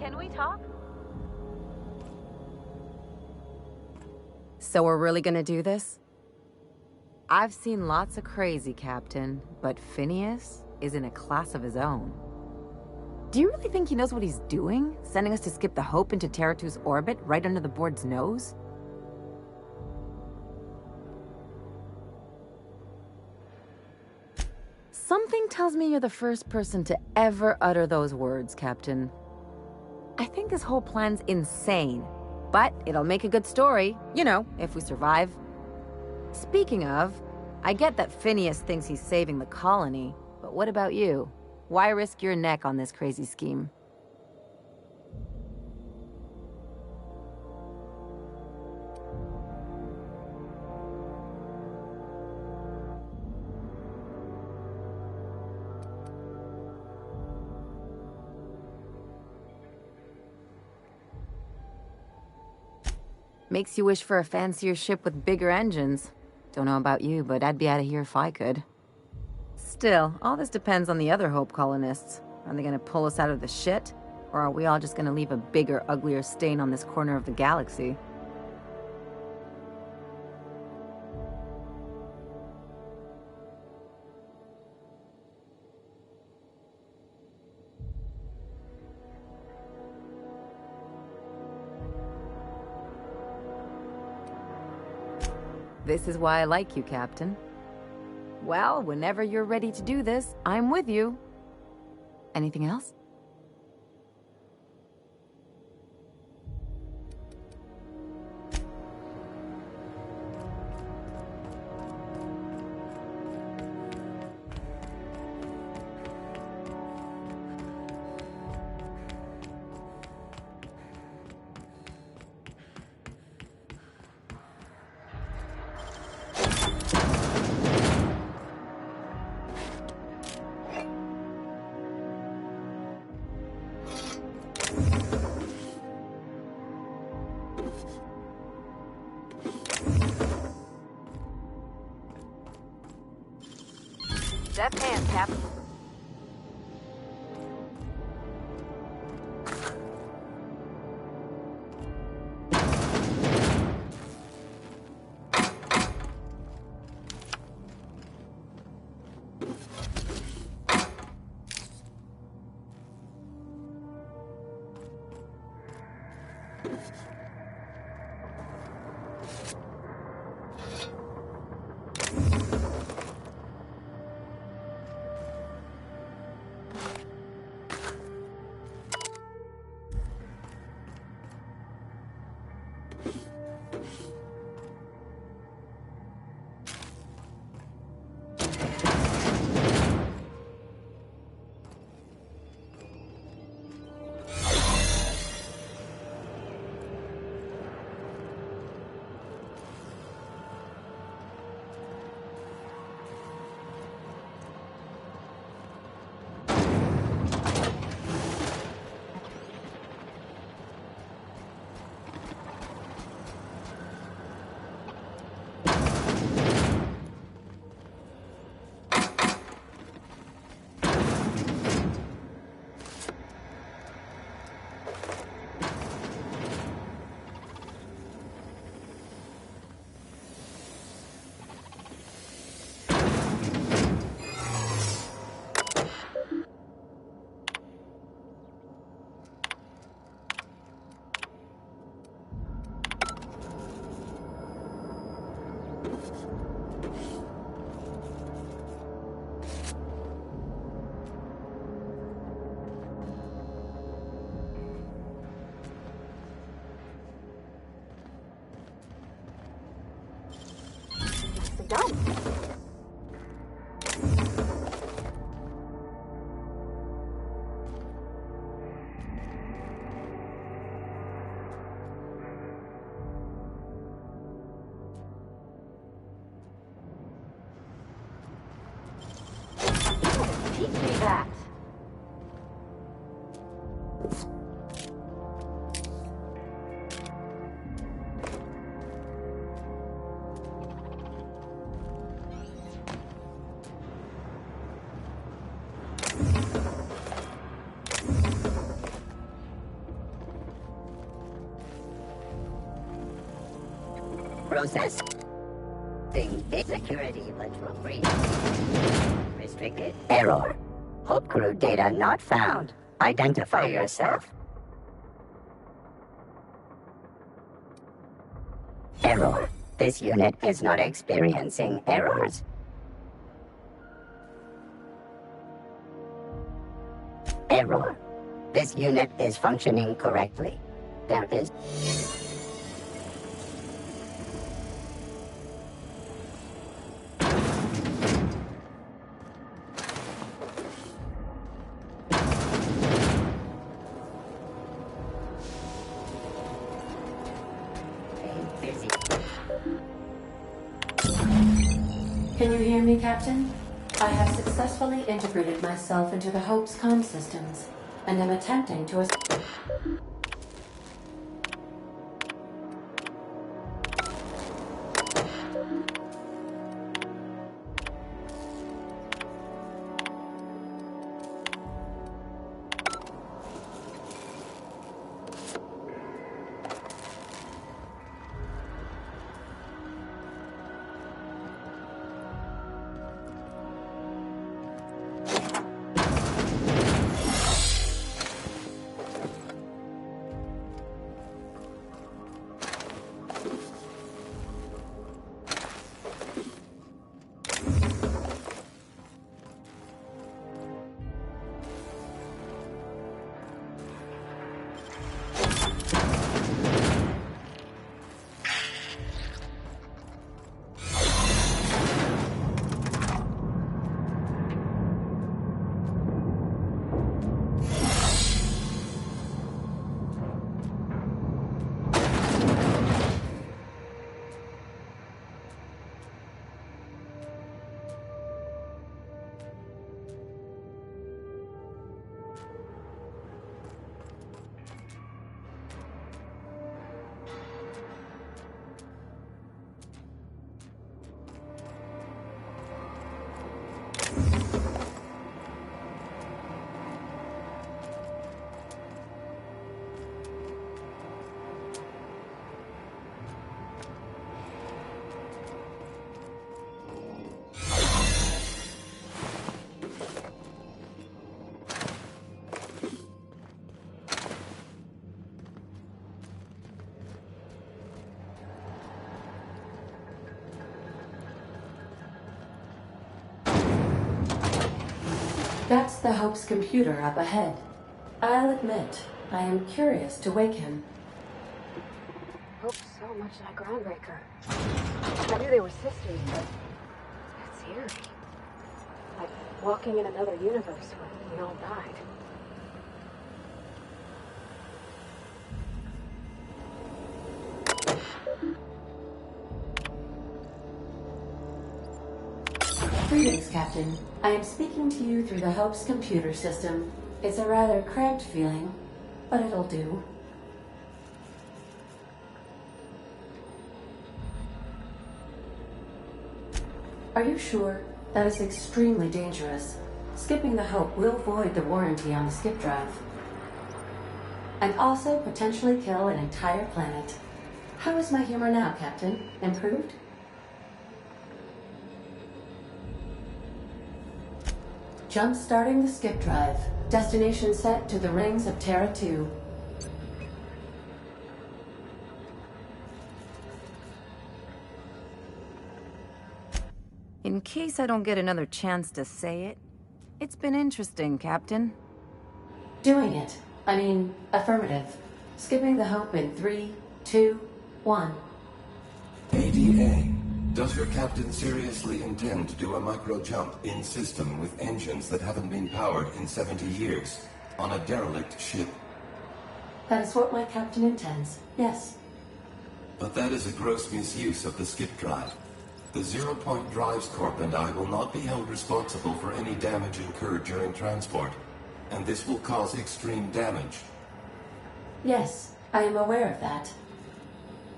Can we talk? So we're really gonna do this? I've seen lots of crazy, Captain, but Phineas is in a class of his own. Do you really think he knows what he's doing? Sending us to skip the Hope into Terra 2's orbit right under the board's nose? Something tells me you're the first person to ever utter those words, Captain. I think this whole plan's insane, but it'll make a good story, you know, if we survive. Speaking of, I get that Phineas thinks he's saving the colony, but what about you? Why risk your neck on this crazy scheme? Makes you wish for a fancier ship with bigger engines. Don't know about you, but I'd be out of here if I could. Still, all this depends on the other Hope colonists. Are they gonna pull us out of the shit? Or are we all just gonna leave a bigger, uglier stain on this corner of the galaxy? This is why I like you, Captain. Well, whenever you're ready to do this, I'm with you. Anything else? Left hand, Captain. Done. Teach me that. Process. Thing security literal breach. Restricted. Error. Hope crew data not found. Identify yourself. Error. This unit is not experiencing errors. Error. This unit is functioning correctly. There is... Can you hear me, Captain? I have successfully integrated myself into the Hope's comm systems, and am attempting to... That's the Hope's computer up ahead. I'll admit, I am curious to wake him. Hope's so much like Groundbreaker. I knew they were sisters, but that's eerie. Like walking in another universe where we all died. Greetings, Captain. I am speaking to you through the Hope's computer system. It's a rather cramped feeling, but it'll do. Are you sure? That is extremely dangerous. Skipping the Hope will void the warranty on the skip drive. And also potentially kill an entire planet. How is my humor now, Captain? Improved? Jump-starting the skip drive. Destination set to the rings of Terra 2. In case I don't get another chance to say it, it's been interesting, Captain. Doing it. I mean, affirmative. Skipping the Hope in 3, 2, 1. ADA. Does your captain seriously intend to do a micro-jump in system with engines that haven't been powered in 70 years on a derelict ship? That is what my captain intends, yes. But that is a gross misuse of the skip drive. The Zero Point Drives Corp and I will not be held responsible for any damage incurred during transport, and this will cause extreme damage. Yes, I am aware of that.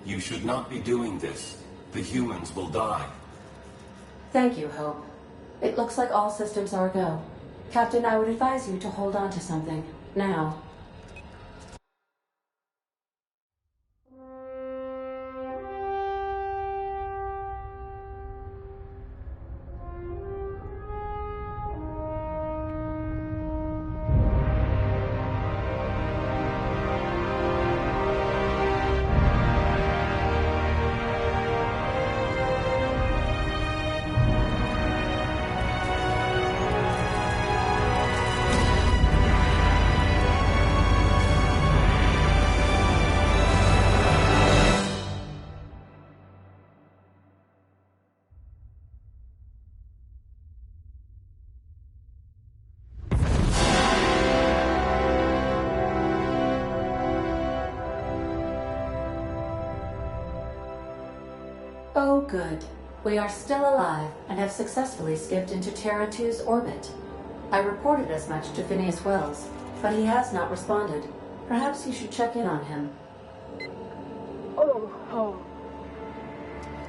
You should not be doing this. The humans will die. Thank you, Hope. It looks like all systems are go. Captain, I would advise you to hold on to something. Now. Oh, good. We are still alive and have successfully skipped into Terra 2's orbit. I reported as much to Phineas Wells, but he has not responded. Perhaps you should check in on him. Oh.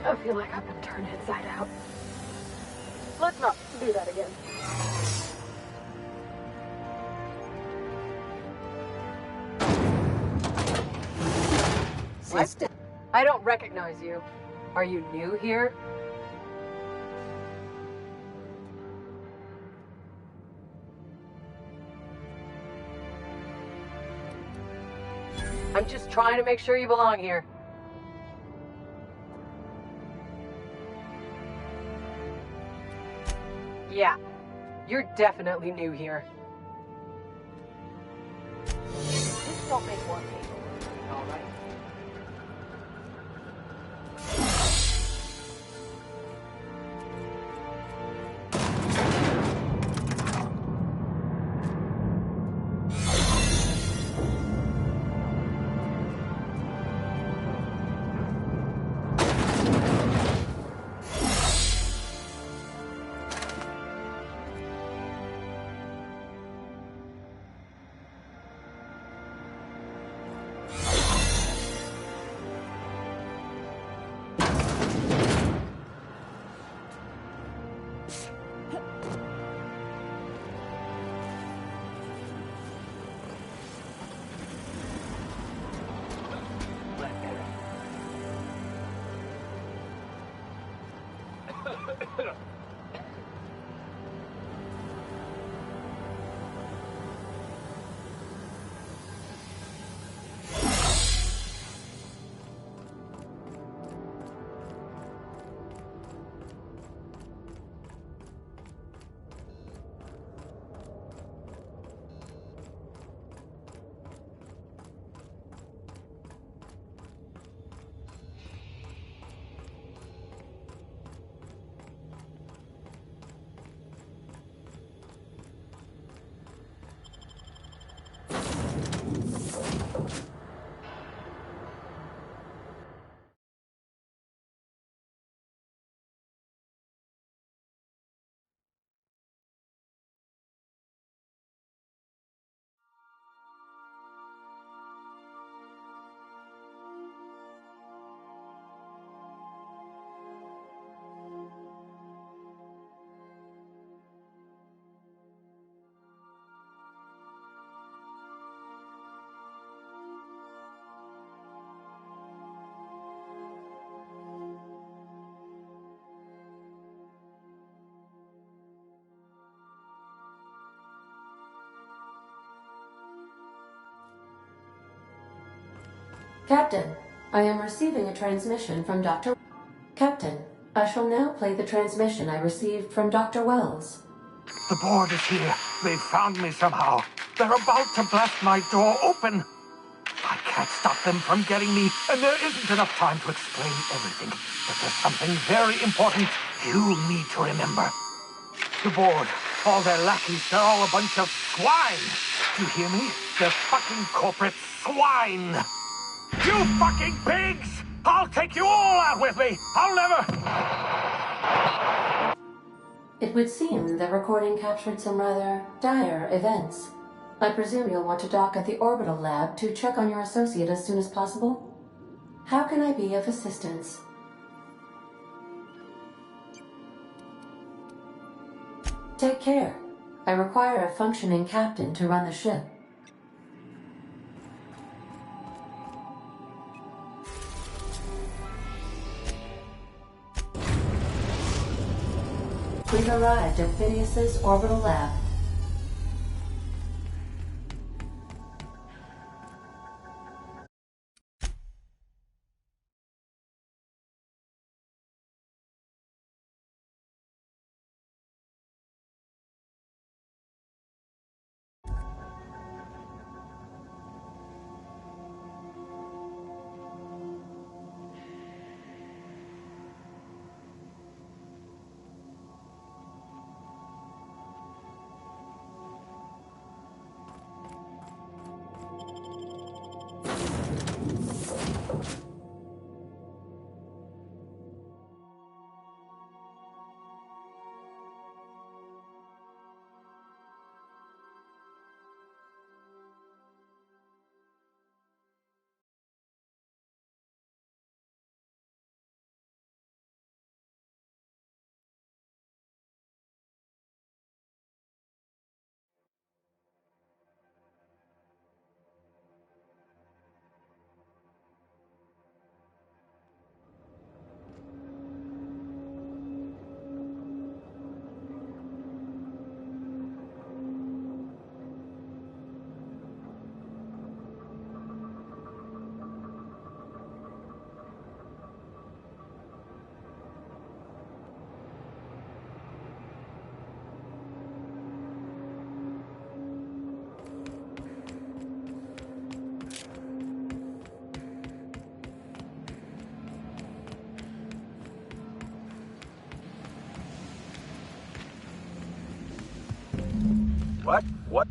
I feel like I've been turned inside out. Let's not do that again. Sister. I don't recognize you. Are you new here? I'm just trying to make sure you belong here. Yeah, you're definitely new here. Just don't make more people, all right? Captain, I am receiving a transmission from Dr. Captain, I shall now play the transmission I received from Dr. Wells. The board is here. They've found me somehow. They're about to blast my door open. I can't stop them from getting me, and there isn't enough time to explain everything. But there's something very important you need to remember. The board, all their lackeys, they're all a bunch of swine. Do you hear me? They're fucking corporate swine. You fucking pigs! I'll take you all out with me! I'll never... It would seem the recording captured some rather dire events. I presume you'll want to dock at the orbital lab to check on your associate as soon as possible? How can I be of assistance? Take care. I require a functioning captain to run the ship. We've arrived at Phineas's orbital lab. What? What?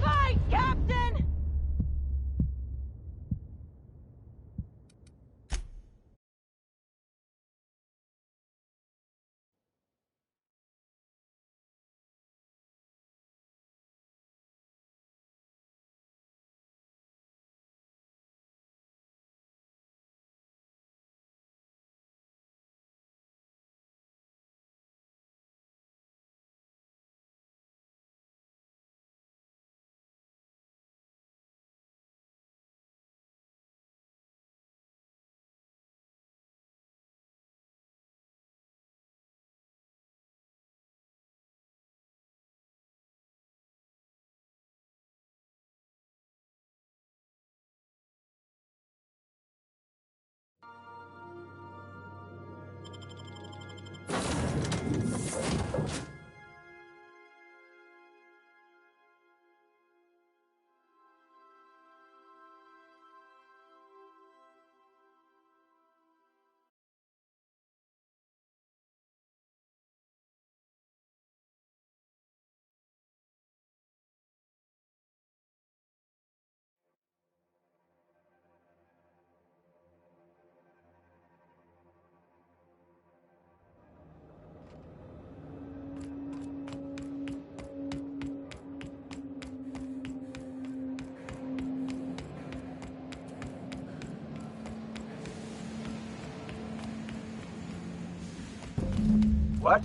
Fine, Captain! What?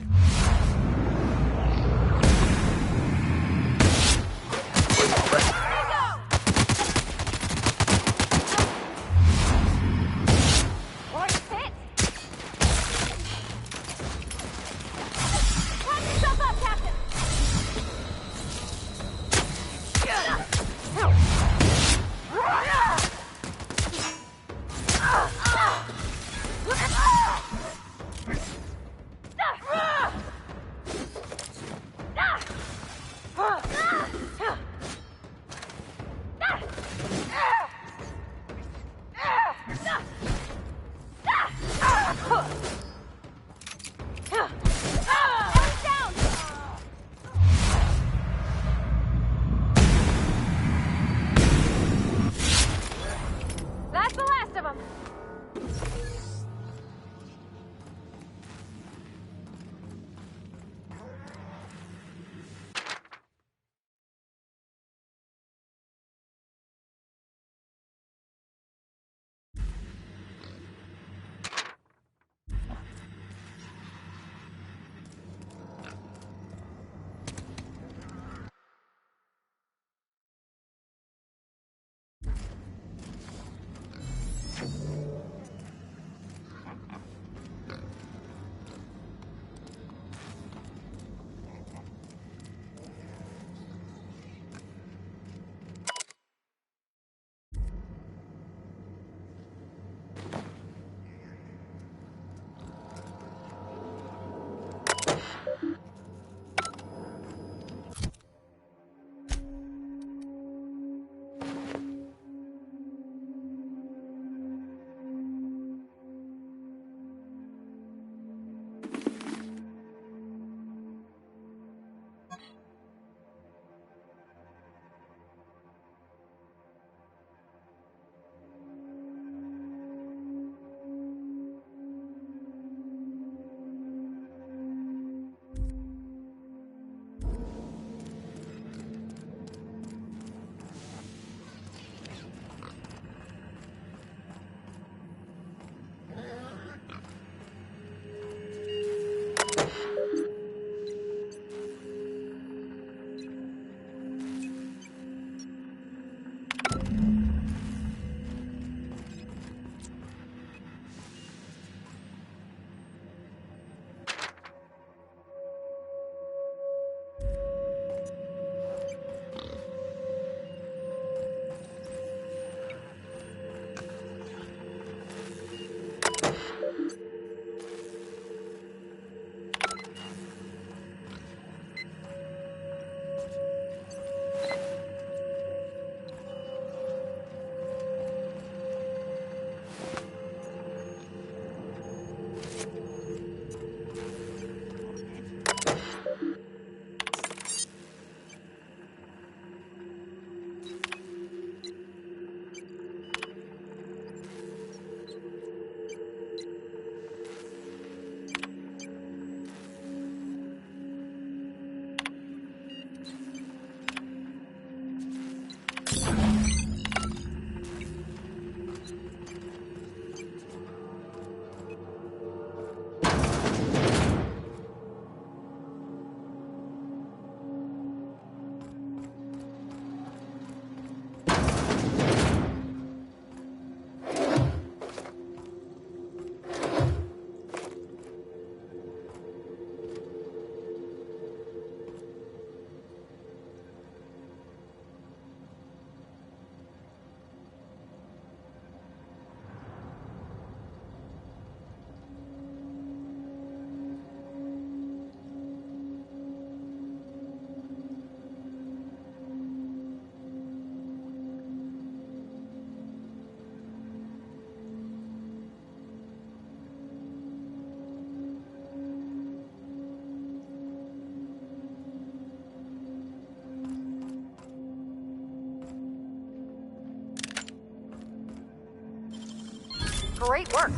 Great work.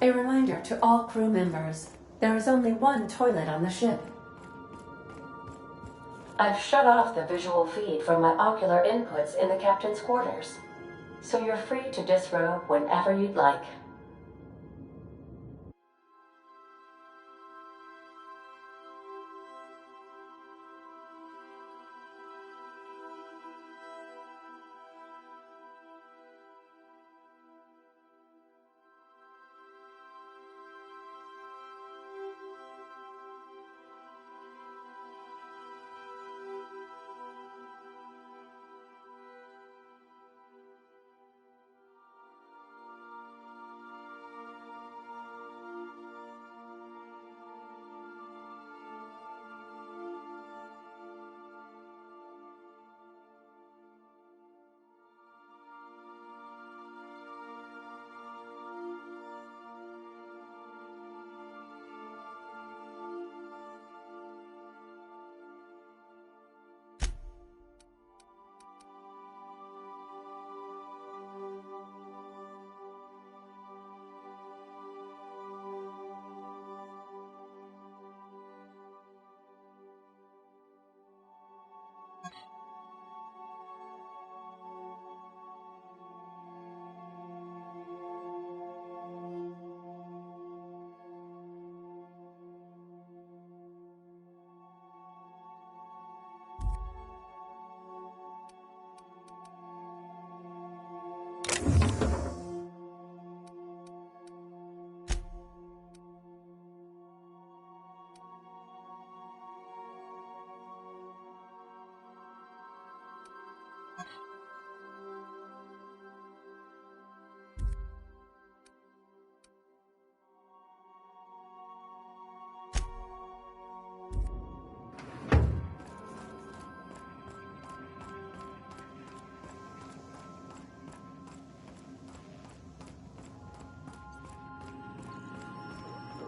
A reminder to all crew members, there is only one toilet on the ship. I've shut off the visual feed from my ocular inputs in the captain's quarters, so you're free to disrobe whenever you'd like.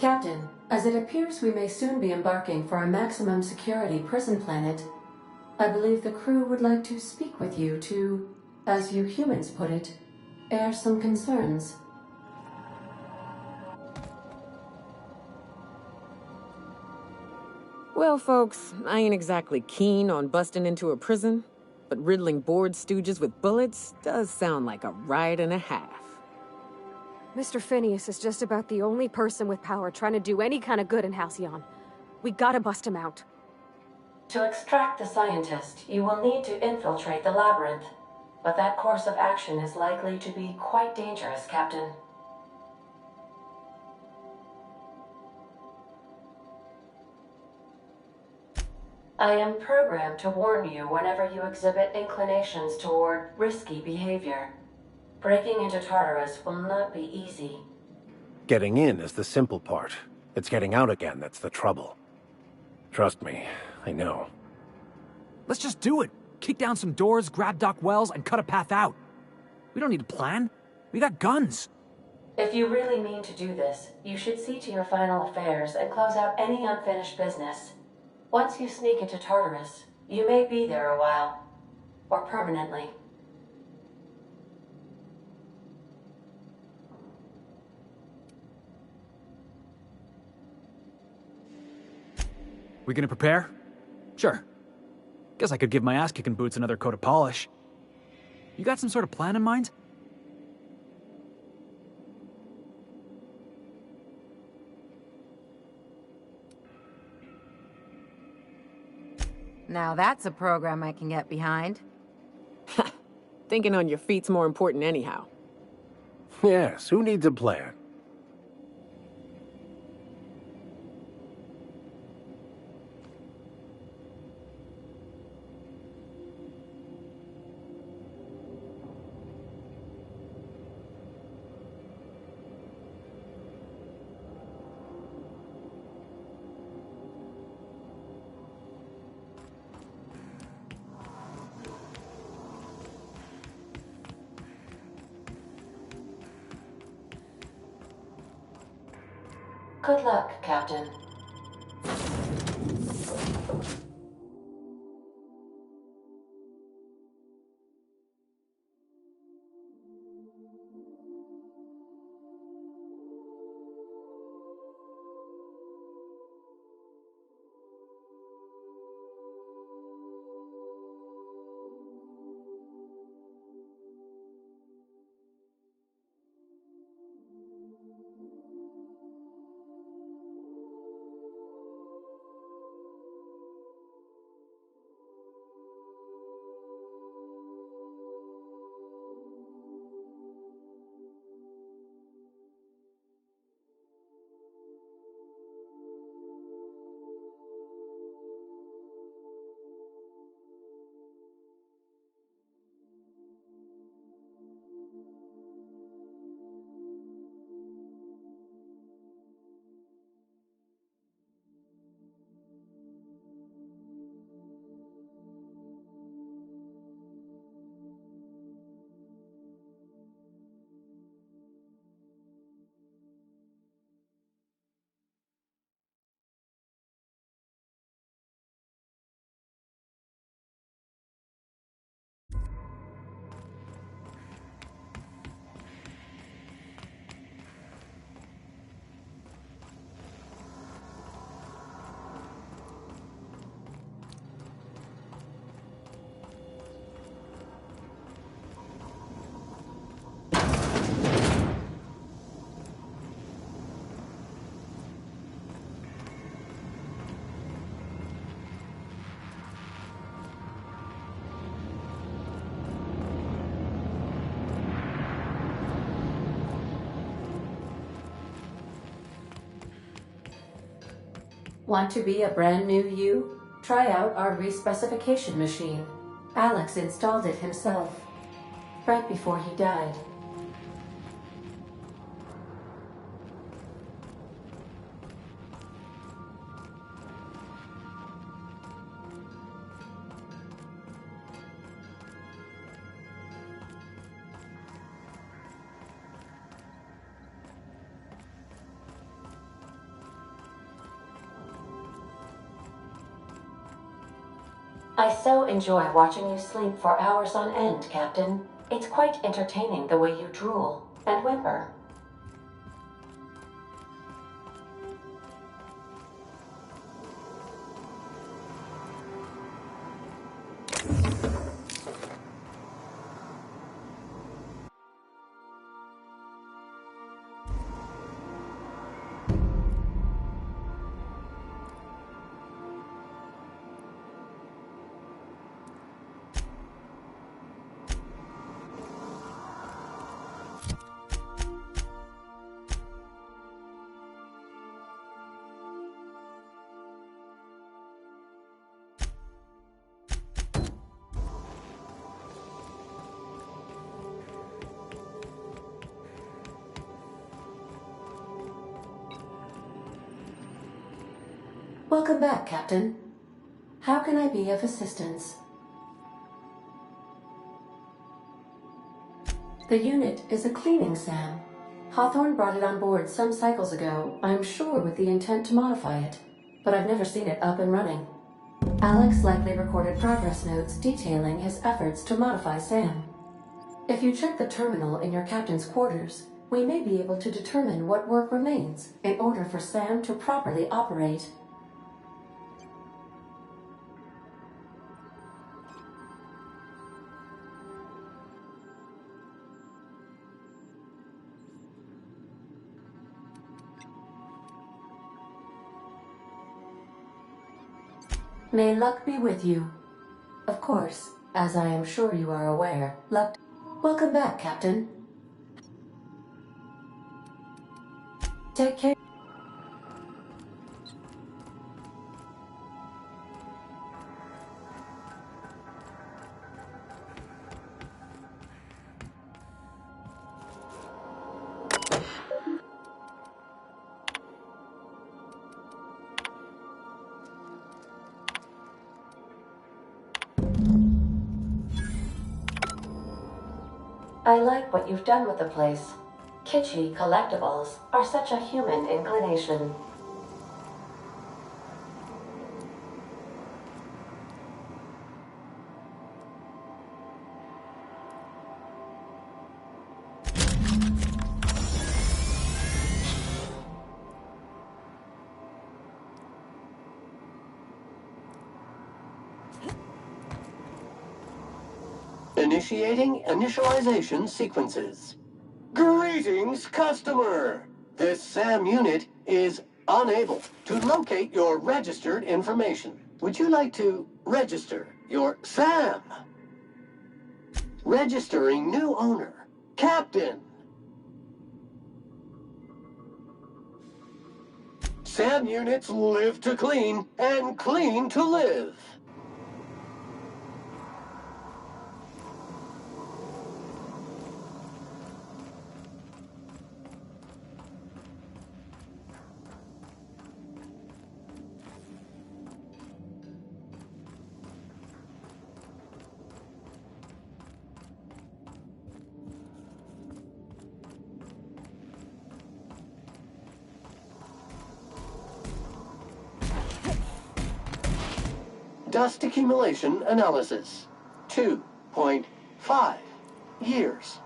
Captain, as it appears we may soon be embarking for a maximum security prison planet, I believe the crew would like to speak with you to, as you humans put it, air some concerns. Well, folks, I ain't exactly keen on busting into a prison, but riddling bored stooges with bullets does sound like a ride and a half. Mr. Phineas is just about the only person with power trying to do any kind of good in Halcyon. We gotta bust him out. To extract the scientist, you will need to infiltrate the labyrinth. But that course of action is likely to be quite dangerous, Captain. I am programmed to warn you whenever you exhibit inclinations toward risky behavior. Breaking into Tartarus will not be easy. Getting in is the simple part. It's getting out again that's the trouble. Trust me, I know. Let's just do it. Kick down some doors, grab Doc Wells, and cut a path out. We don't need a plan. We got guns. If you really mean to do this, you should see to your final affairs and close out any unfinished business. Once you sneak into Tartarus, you may be there a while. Or permanently. We gonna prepare? Sure. Guess I could give my ass-kicking boots another coat of polish. You got some sort of plan in mind? Now that's a program I can get behind. Thinking on your feet's more important anyhow. Yes, who needs a plan? Good luck, Captain. Want to be a brand new you? Try out our respecification machine. Alex installed it himself, right before he died. I so enjoy watching you sleep for hours on end, Captain. It's quite entertaining the way you drool and whimper. Welcome back, Captain. How can I be of assistance? The unit is a cleaning SAM. Hawthorne brought it on board some cycles ago, I'm sure with the intent to modify it, but I've never seen it up and running. Alex likely recorded progress notes detailing his efforts to modify SAM. If you check the terminal in your captain's quarters, we may be able to determine what work remains in order for SAM to properly operate. May luck be with you. Of course, as I am sure you are aware, luck... Welcome back, Captain. Take care. I like what you've done with the place. Kitschy collectibles are such a human inclination. Initiating initialization sequences. Greetings, customer! This SAM unit is unable to locate your registered information. Would you like to register your SAM? Registering new owner, Captain. SAM units live to clean and clean to live. Dust accumulation analysis. 2.5 years.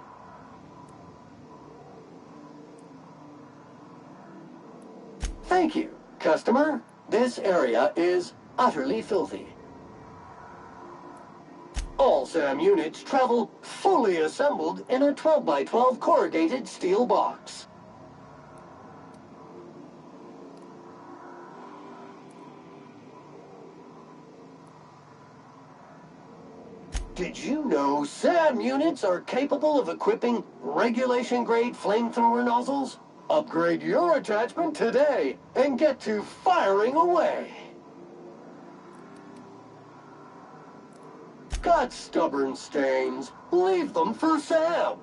Thank you, customer. This area is utterly filthy. All SAM units travel fully assembled in a 12x12 corrugated steel box. Did you know SAM units are capable of equipping regulation-grade flamethrower nozzles? Upgrade your attachment today and get to firing away. Got stubborn stains? Leave them for Sam.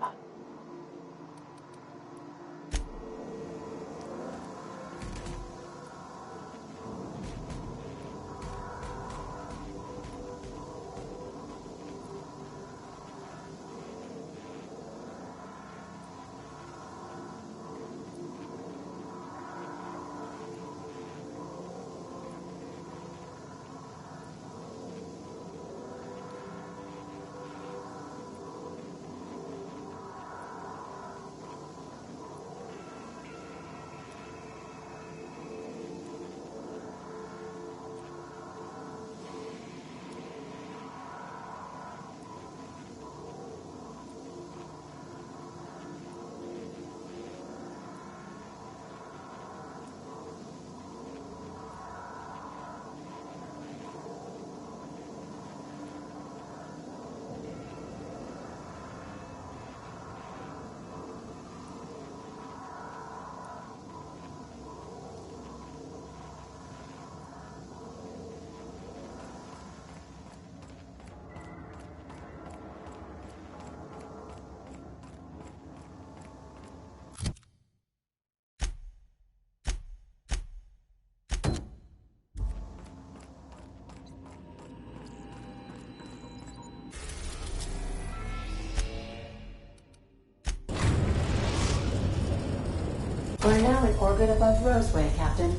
We're now in orbit above Roseway, Captain.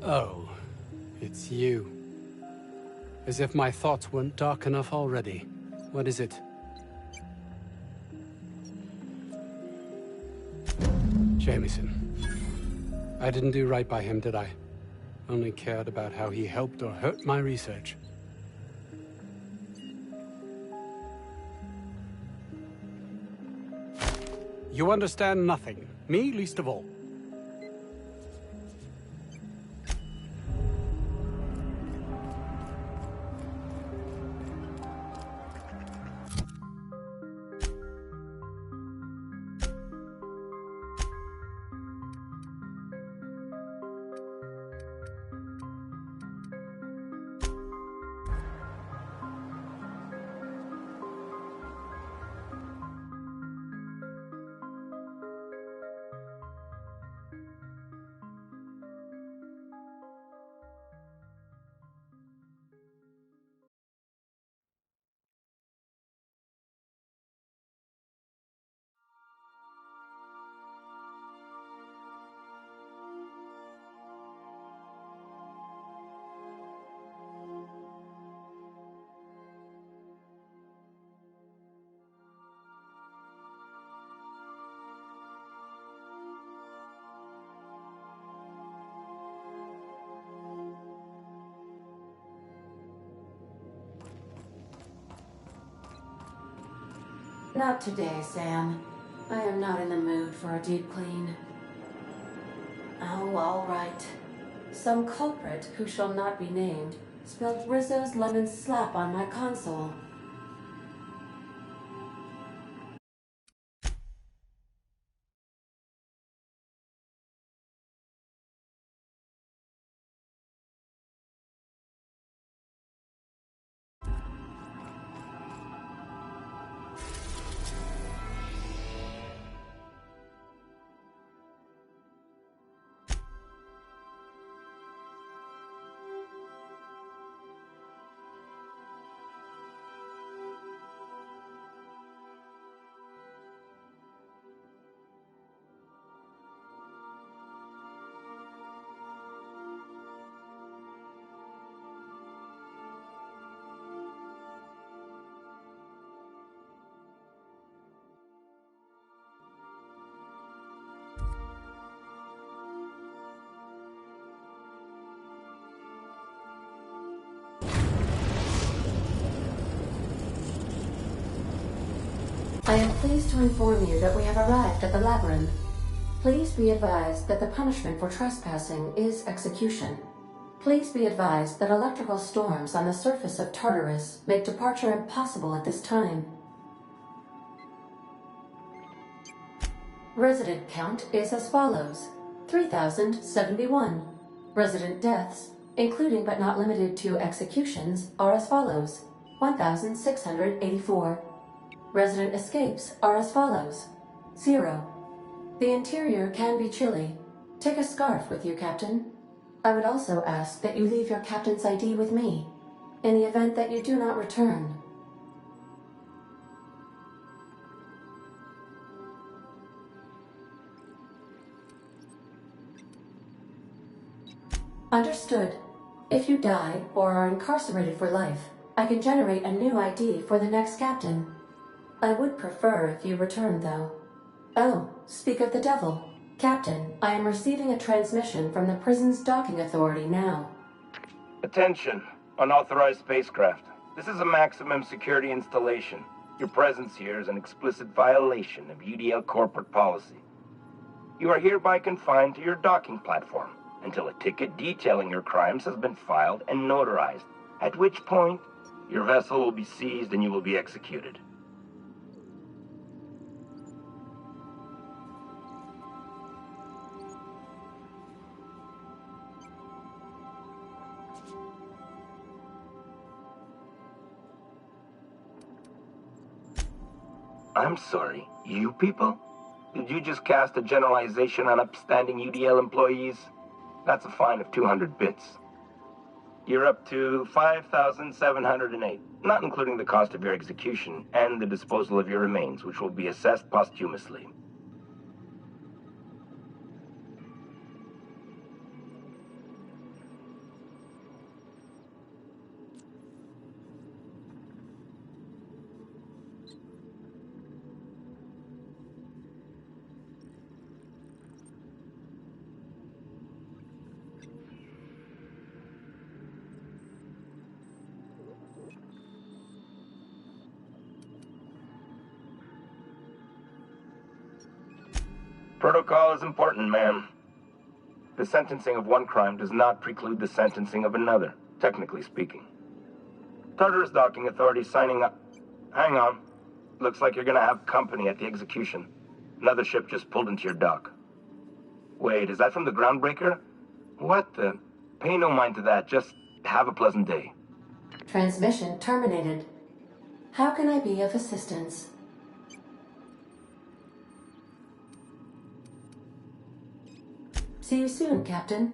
Oh, it's you. As if my thoughts weren't dark enough already. What is it? Jameson. I didn't do right by him, did I? Only cared about how he helped or hurt my research. You understand nothing. Me least of all. Not today, Sam. I am not in the mood for a deep clean. Oh, all right. Some culprit who shall not be named spilled Rizzo's lemon slap on my console. I am pleased to inform you that we have arrived at the labyrinth. Please be advised that the punishment for trespassing is execution. Please be advised that electrical storms on the surface of Tartarus make departure impossible at this time. Resident count is as follows: 3,071. Resident deaths, including but not limited to executions, are as follows: 1,684. Resident escapes are as follows: 0. The interior can be chilly. Take a scarf with you, Captain. I would also ask that you leave your captain's ID with me, in the event that you do not return. Understood. If you die or are incarcerated for life, I can generate a new ID for the next captain. I would prefer if you returned, though. Oh, speak of the devil. Captain, I am receiving a transmission from the prison's docking authority now. Attention, unauthorized spacecraft. This is a maximum security installation. Your presence here is an explicit violation of UDL corporate policy. You are hereby confined to your docking platform until a ticket detailing your crimes has been filed and notarized, at which point your vessel will be seized and you will be executed. I'm sorry, you people? Did you just cast a generalization on upstanding UDL employees? That's a fine of 200 bits. You're up to 5,708, not including the cost of your execution and the disposal of your remains, which will be assessed posthumously. Protocol is important, ma'am. The sentencing of one crime does not preclude the sentencing of another, technically speaking. Tartarus Docking Authority signing up. Hang on. Looks like you're gonna have company at the execution. Another ship just pulled into your dock. Wait, is that from the Groundbreaker? What the? Pay no mind to that. Just have a pleasant day. Transmission terminated. How can I be of assistance? See you soon, Captain.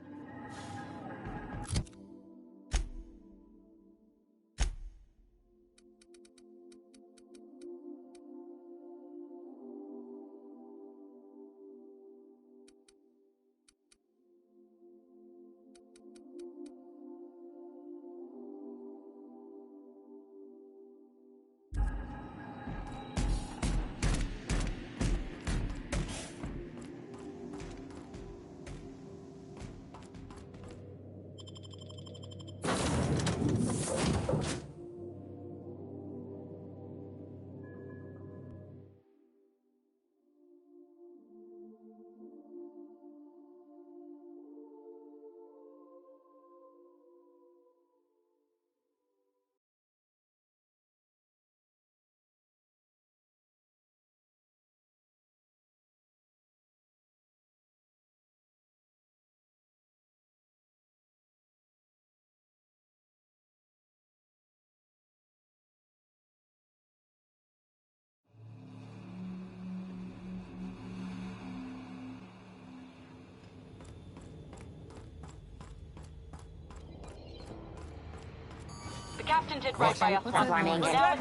The captain did right by us once. Now it's ours.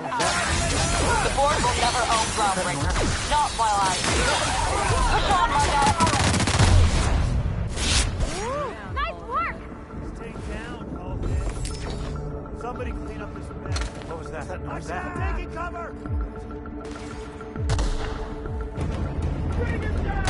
The board will never own Groundbreaker. Not while I push on, Margot. Nice work! Stay down, Hulkhead. Somebody clean up this mess. What was that? I said I'm taking cover! Bring him down!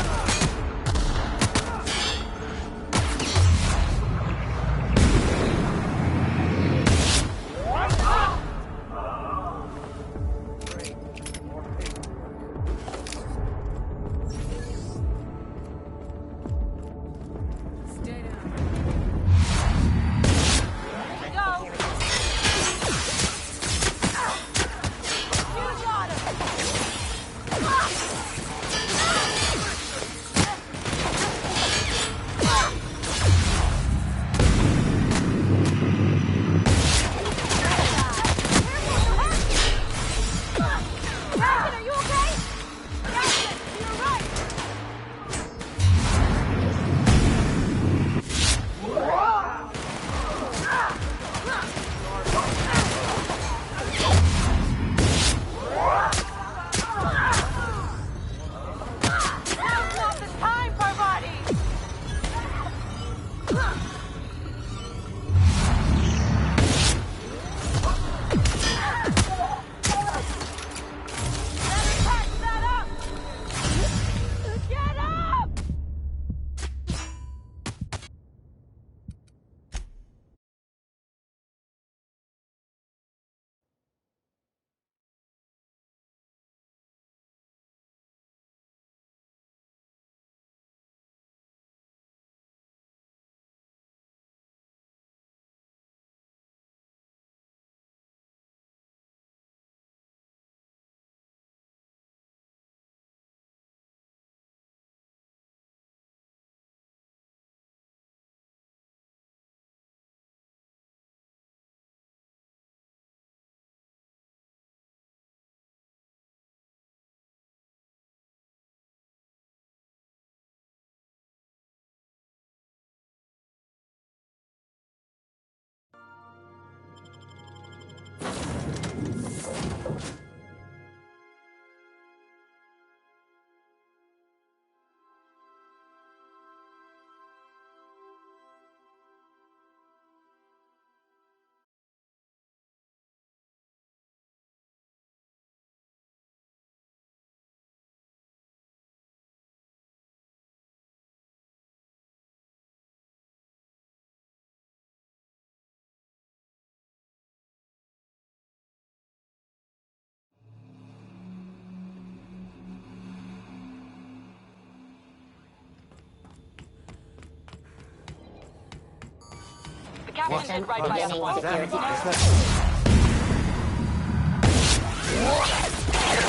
The captain did right by us once. The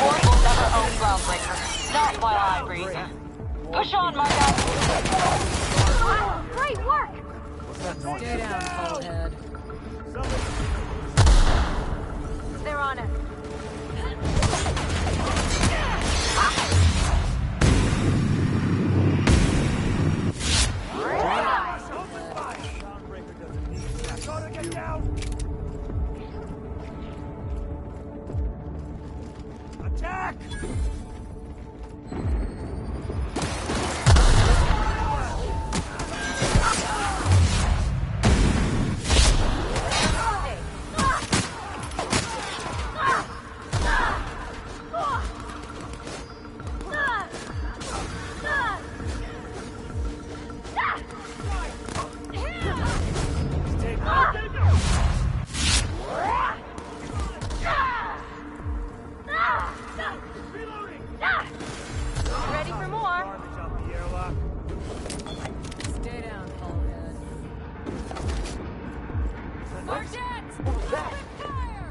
board will never own Groundbreaker. Not while I breathe. Push on, Margot. Great work! Stay down, Coldhead. They're on it. Attack! Ready for more? Stay down, Coldhead. Margette! Fire!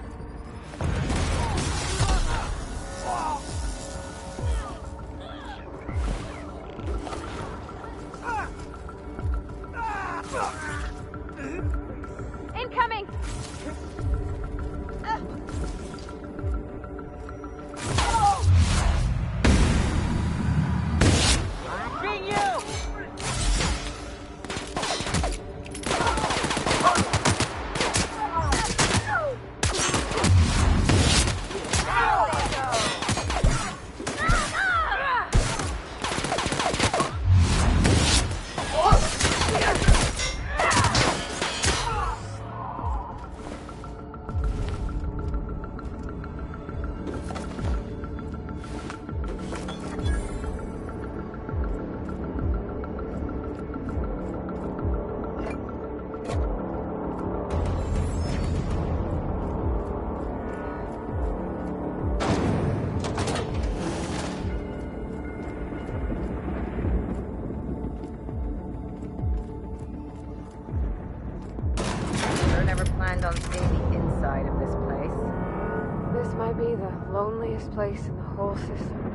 Incoming! Bring you! never planned on seeing the inside of this place. This might be the loneliest place in the whole system.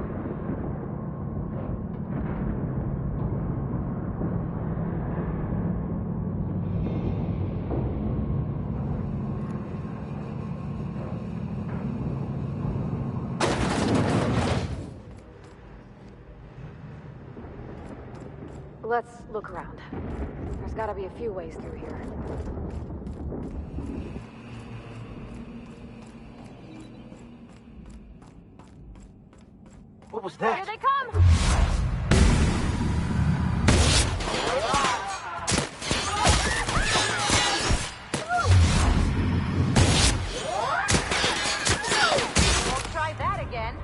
Let's look around. There's gotta be a few ways through here. What was that? Here they come! Won't try that again.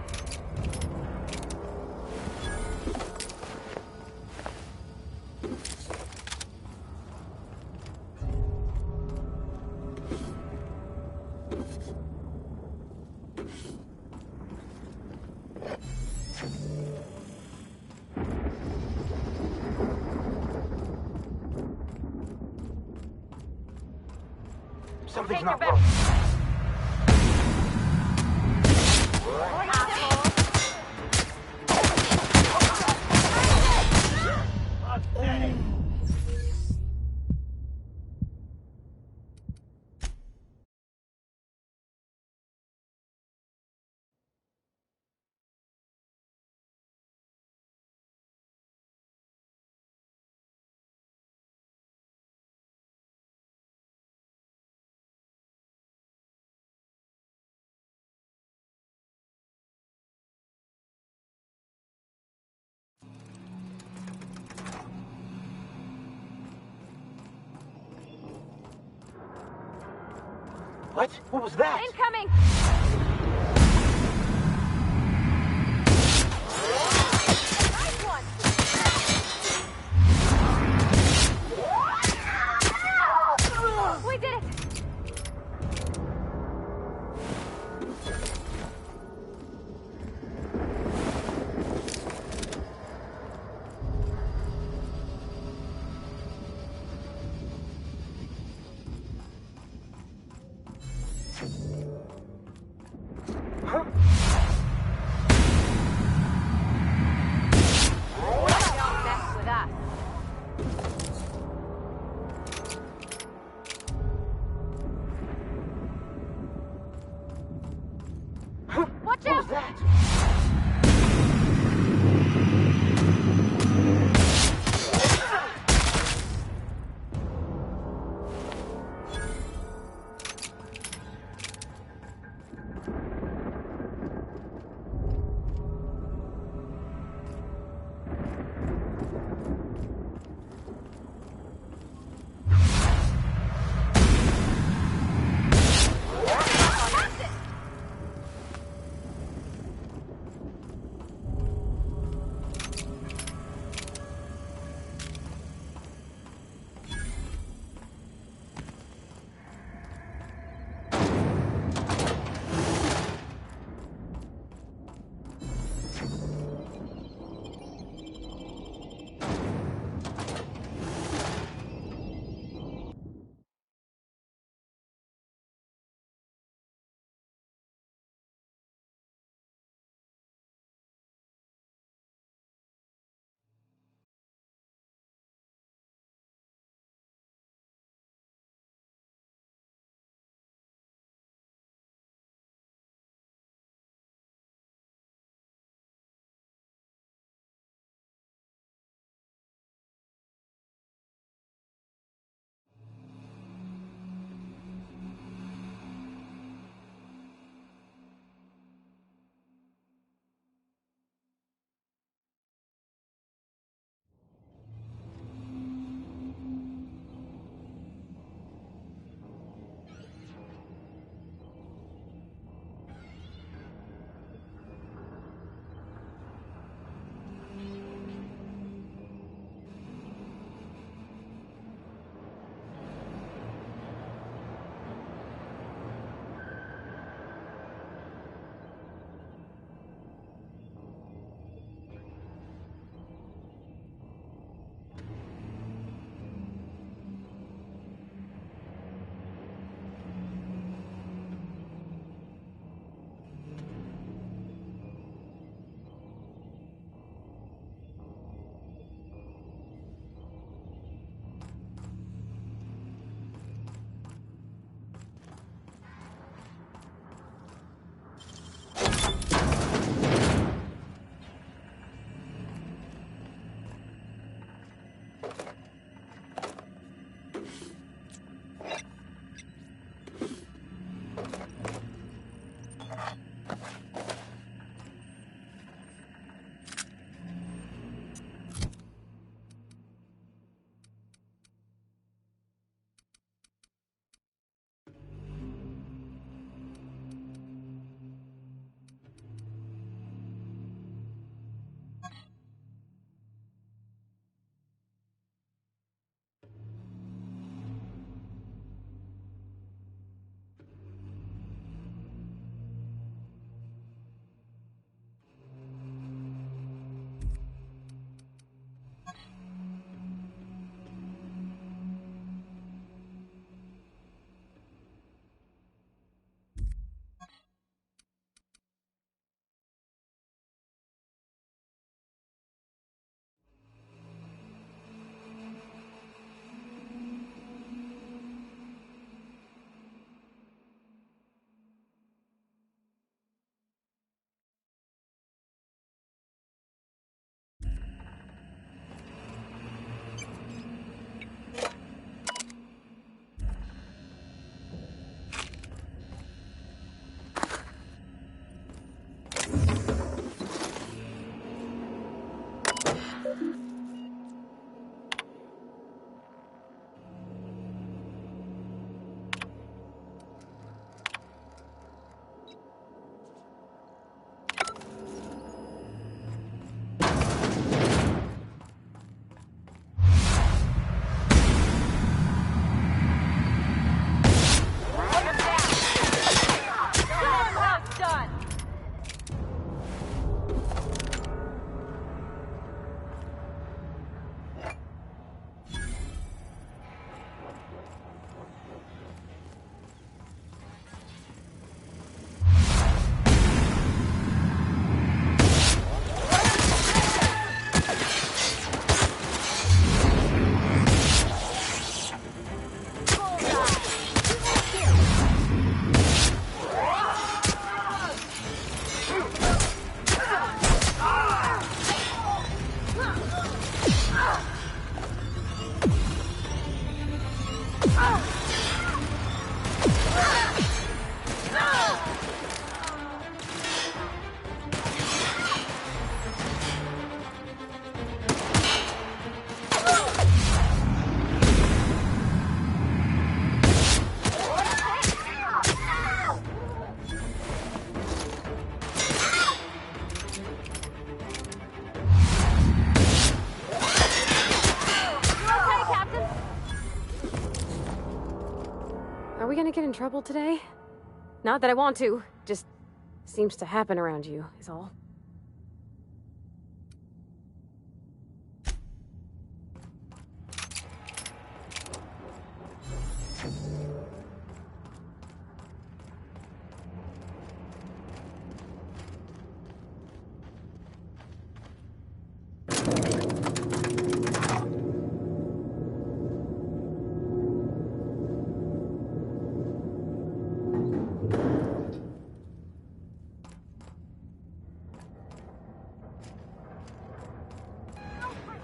Something's Take not your right. What? What was that? Incoming! Nice one! We did it! Don't mess with us. Watch What out! was that? Are we gonna get in trouble today? Not that I want to, just seems to happen around you, is all.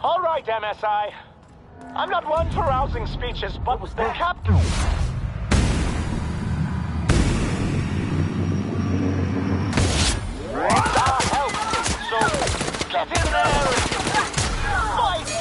All right, MSI. I'm not one for rousing speeches, but the captain... help! So, get in there and fight!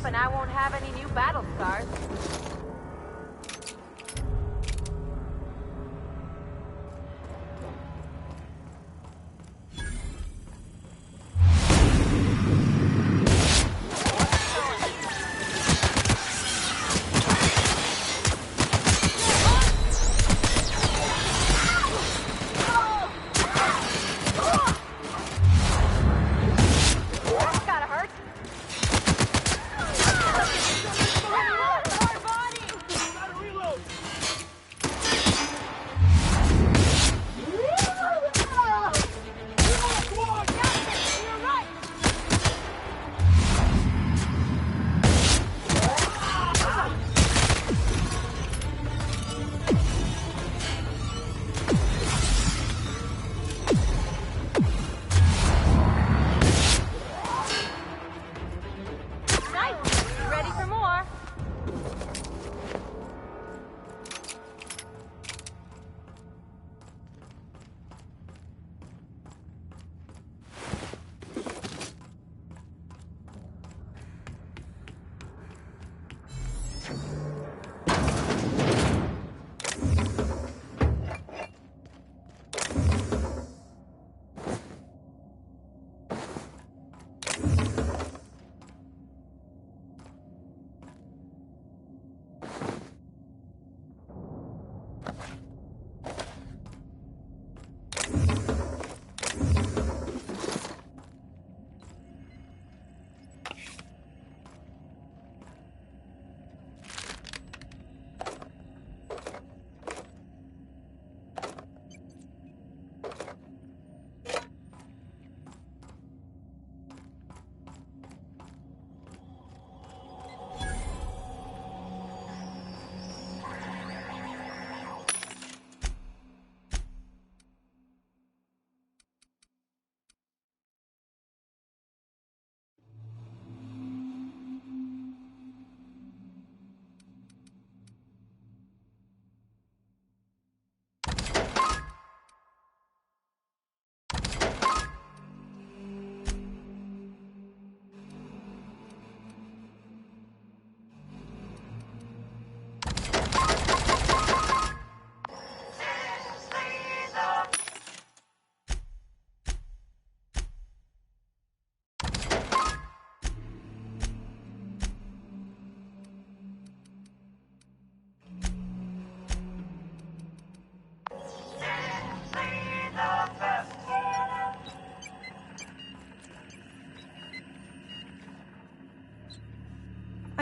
up and I won't have any new battle scars.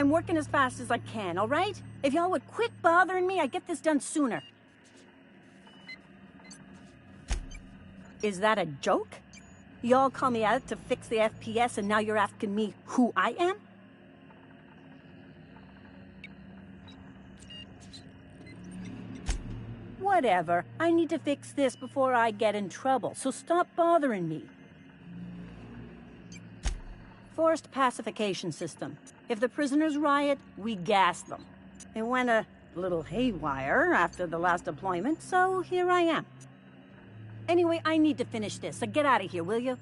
I'm working as fast as I can, all right? If y'all would quit bothering me, I'd get this done sooner. Is that a joke? Y'all call me out to fix the FPS and now you're asking me who I am? Whatever. I need to fix this before I get in trouble, so stop bothering me. Forced pacification system. If the prisoners riot, we gas them. It went a little haywire after the last deployment, so here I am. Anyway, I need to finish this, so get out of here, will you?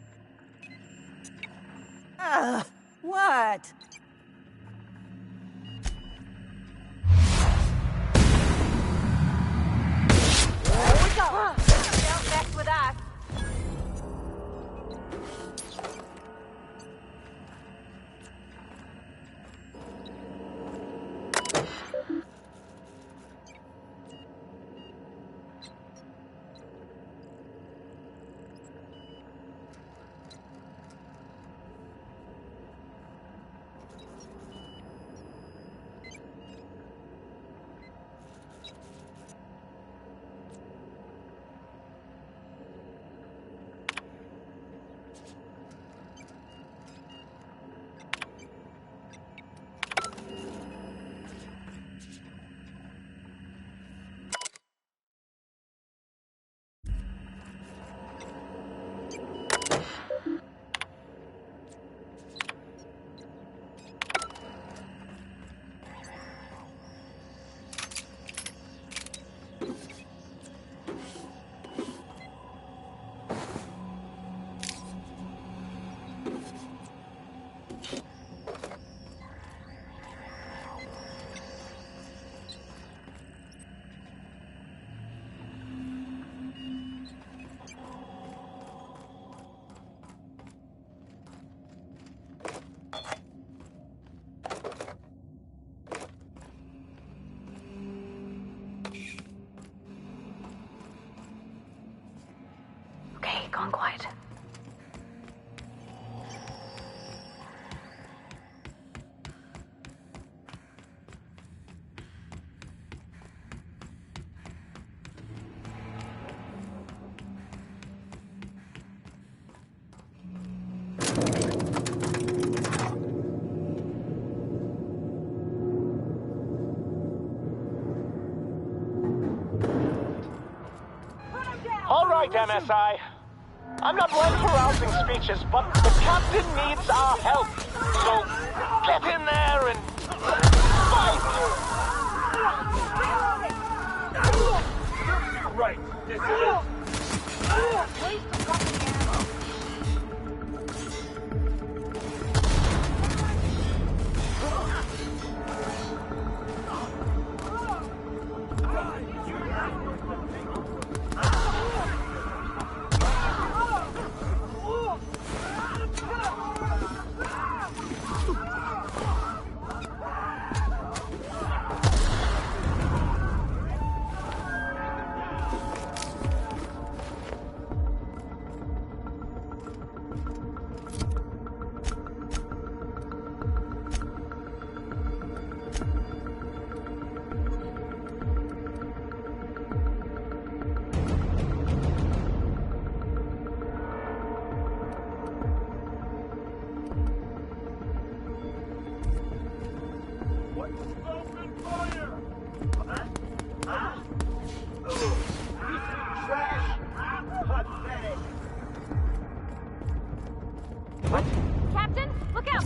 Ugh, what? There we go! Don't mess with us! I'm quiet. All right, MSI. I'm not one for rousing speeches, but the captain needs our help. So get in there and fight! Right, this is... Captain, look out!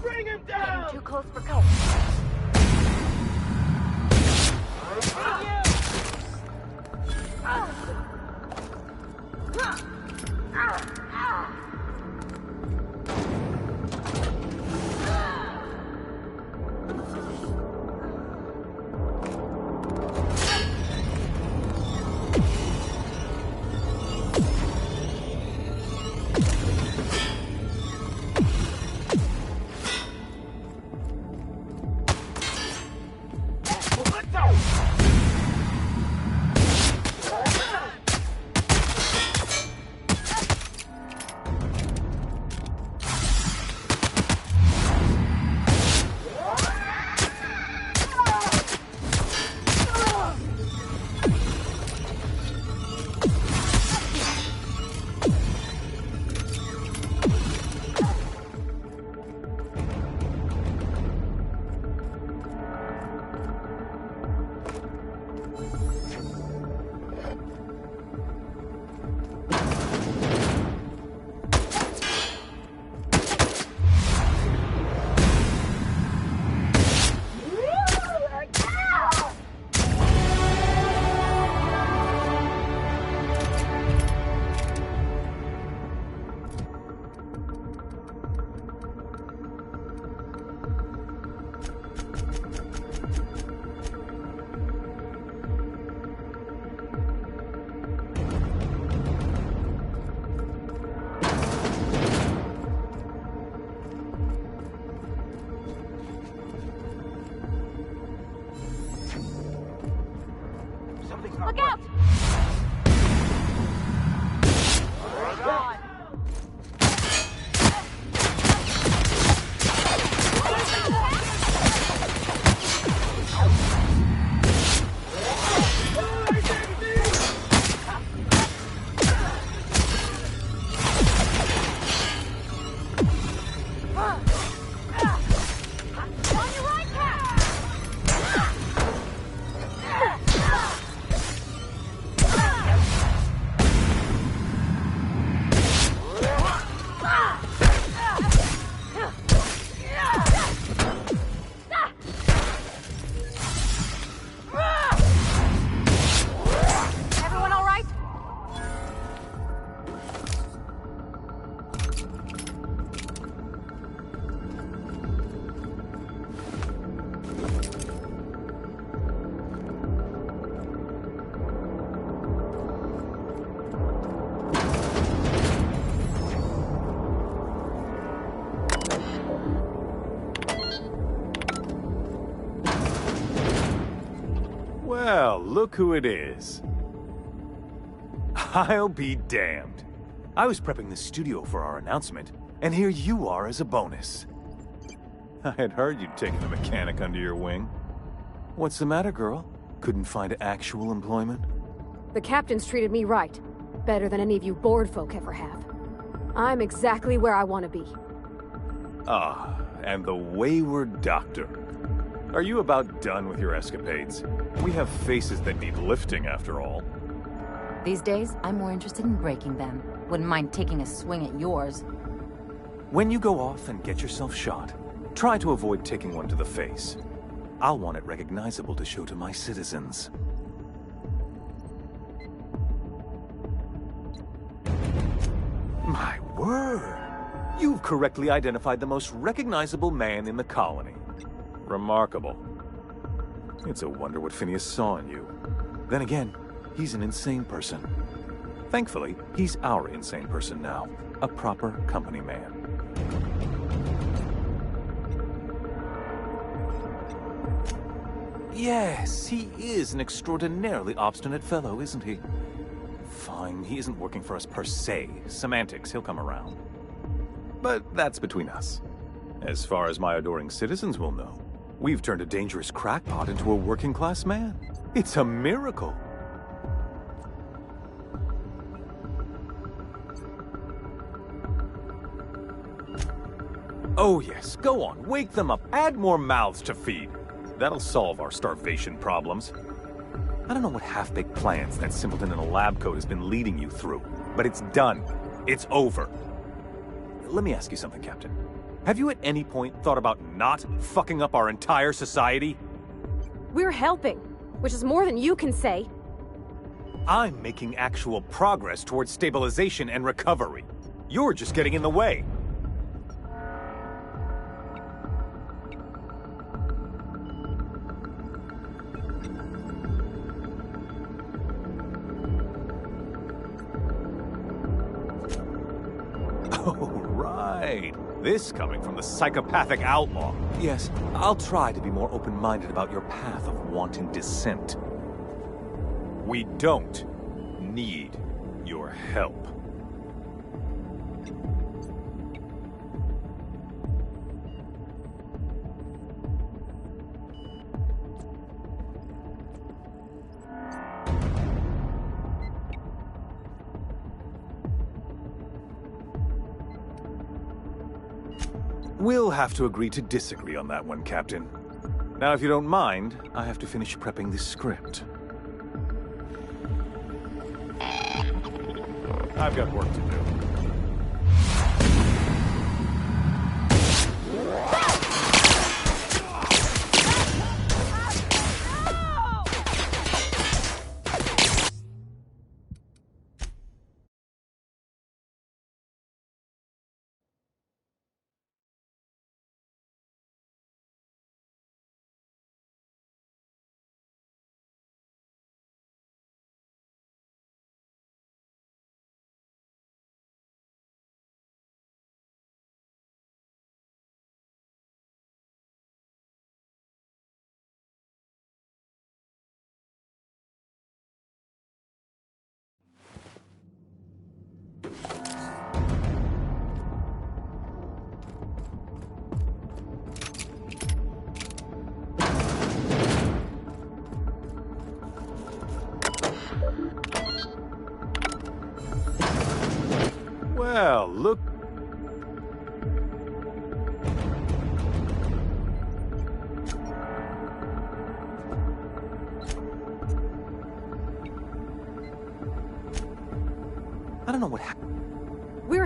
Bring him down! Too close for cover. look who it is. I'll be damned. I was prepping the studio for our announcement, and here you are as a bonus. I had heard you'd taken a mechanic under your wing. What's the matter, girl? Couldn't find actual employment? The captain's treated me right. Better than any of you bored folk ever have. I'm exactly where I want to be. Ah, and the wayward doctor. Are you about done with your escapades? We have faces that need lifting, after all. These days, I'm more interested in breaking them. Wouldn't mind taking a swing at yours. When you go off and get yourself shot, try to avoid taking one to the face. I'll want it recognizable to show to my citizens. My word! You've correctly identified the most recognizable man in the colony. Remarkable. It's a wonder what Phineas saw in you. Then again, he's an insane person. Thankfully, he's our insane person now. A proper company man. Yes, he is an extraordinarily obstinate fellow, isn't he? Fine, he isn't working for us per se. Semantics, he'll come around. But that's between us. As far as my adoring citizens will know, we've turned a dangerous crackpot into a working-class man. It's a miracle. Oh yes, go on, wake them up, add more mouths to feed. That'll solve our starvation problems. I don't know what half-baked plans that simpleton in a lab coat has been leading you through, but it's done. It's over. Let me ask you something, Captain. Have you at any point thought about not fucking up our entire society? We're helping, which is more than you can say. I'm making actual progress towards stabilization and recovery. You're just getting in the way. Oh, right. This coming from the psychopathic outlaw. Yes, I'll try to be more open-minded about your path of wanton dissent. We don't need your help. We'll have to agree to disagree on that one, Captain. Now, if you don't mind, I have to finish prepping this script. I've got work to do. Well, look. I don't know what happened. We're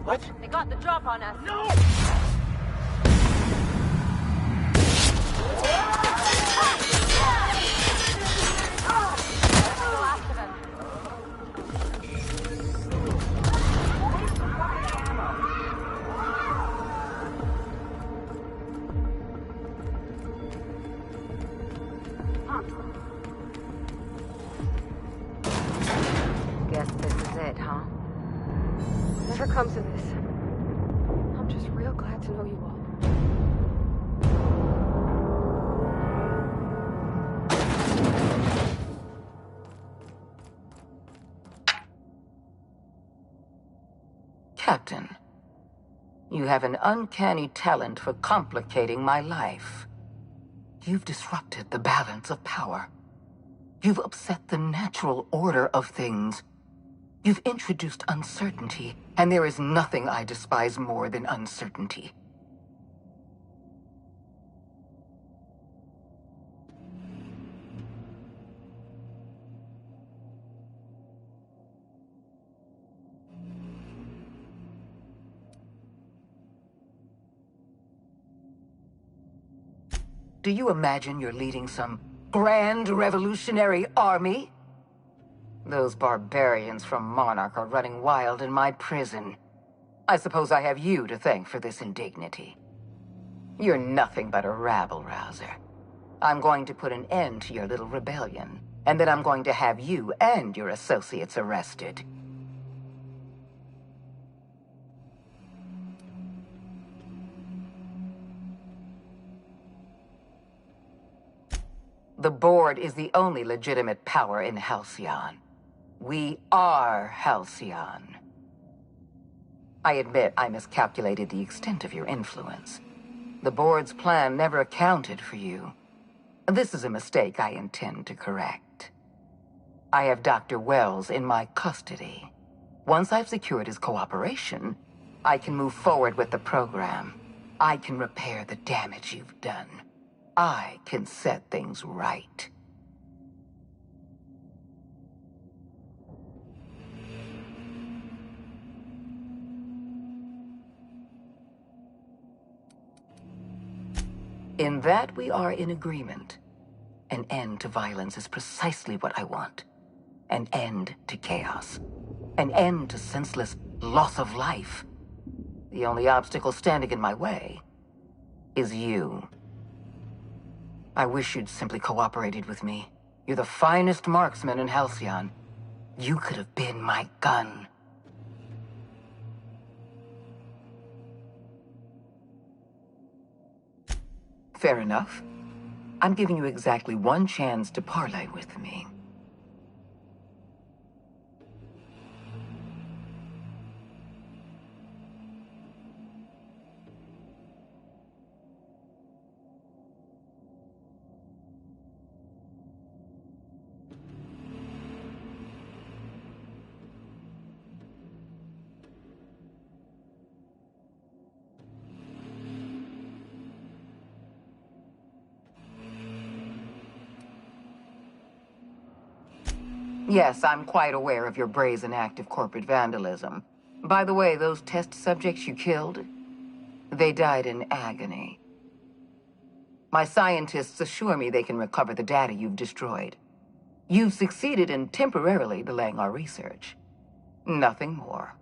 What? They got the drop on us. No! The last of them. Guess this is it, huh? Never comes of this. I'm just real glad to know you all. Captain, you have an uncanny talent for complicating my life. You've disrupted the balance of power. You've upset the natural order of things. You've introduced uncertainty, and there is nothing I despise more than uncertainty. Do you imagine you're leading some grand revolutionary army? Those barbarians from Monarch are running wild in my prison. I suppose I have you to thank for this indignity. You're nothing but a rabble-rouser. I'm going to put an end to your little rebellion, and then I'm going to have you and your associates arrested. The Board is the only legitimate power in Halcyon. We are Halcyon. I admit I miscalculated the extent of your influence. The Board's plan never accounted for you. This is a mistake I intend to correct. I have Dr. Wells in my custody. Once I've secured his cooperation, I can move forward with the program. I can repair the damage you've done. I can set things right. In that we are in agreement. An end to violence is precisely what I want. An end to chaos. An end to senseless loss of life. The only obstacle standing in my way is you. I wish you'd simply cooperated with me. You're the finest marksman in Halcyon. You could have been my gun. Fair enough. I'm giving you exactly one chance to parley with me. Yes, I'm quite aware of your brazen act of corporate vandalism. By the way, those test subjects you killed, they died in agony. My scientists assure me they can recover the data you've destroyed. You've succeeded in temporarily delaying our research. Nothing more.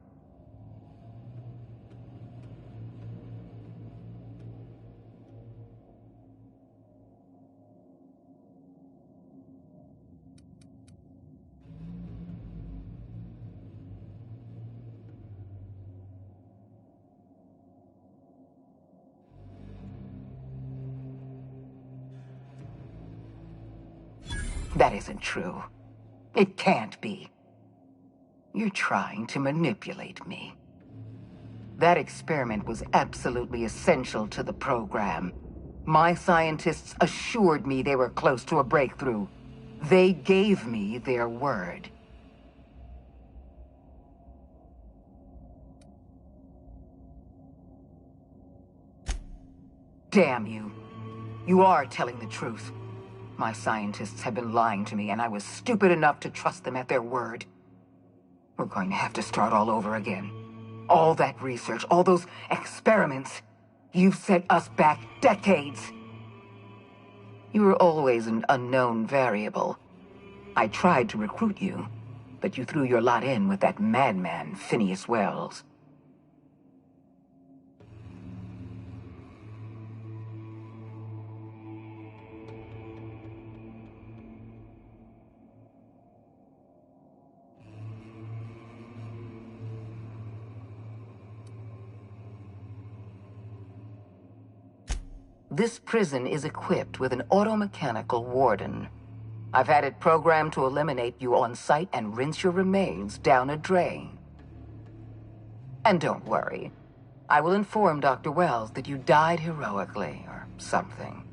That isn't true. It can't be. You're trying to manipulate me. That experiment was absolutely essential to the program. My scientists assured me they were close to a breakthrough. They gave me their word. Damn you. You are telling the truth. My scientists have been lying to me, and I was stupid enough to trust them at their word. We're going to have to start all over again. All that research, all those experiments, you've set us back decades. You were always an unknown variable. I tried to recruit you, but you threw your lot in with that madman, Phineas Wells. This prison is equipped with an automechanical warden. I've had it programmed to eliminate you on sight and rinse your remains down a drain. And don't worry, I will inform Dr. Wells that you died heroically or something.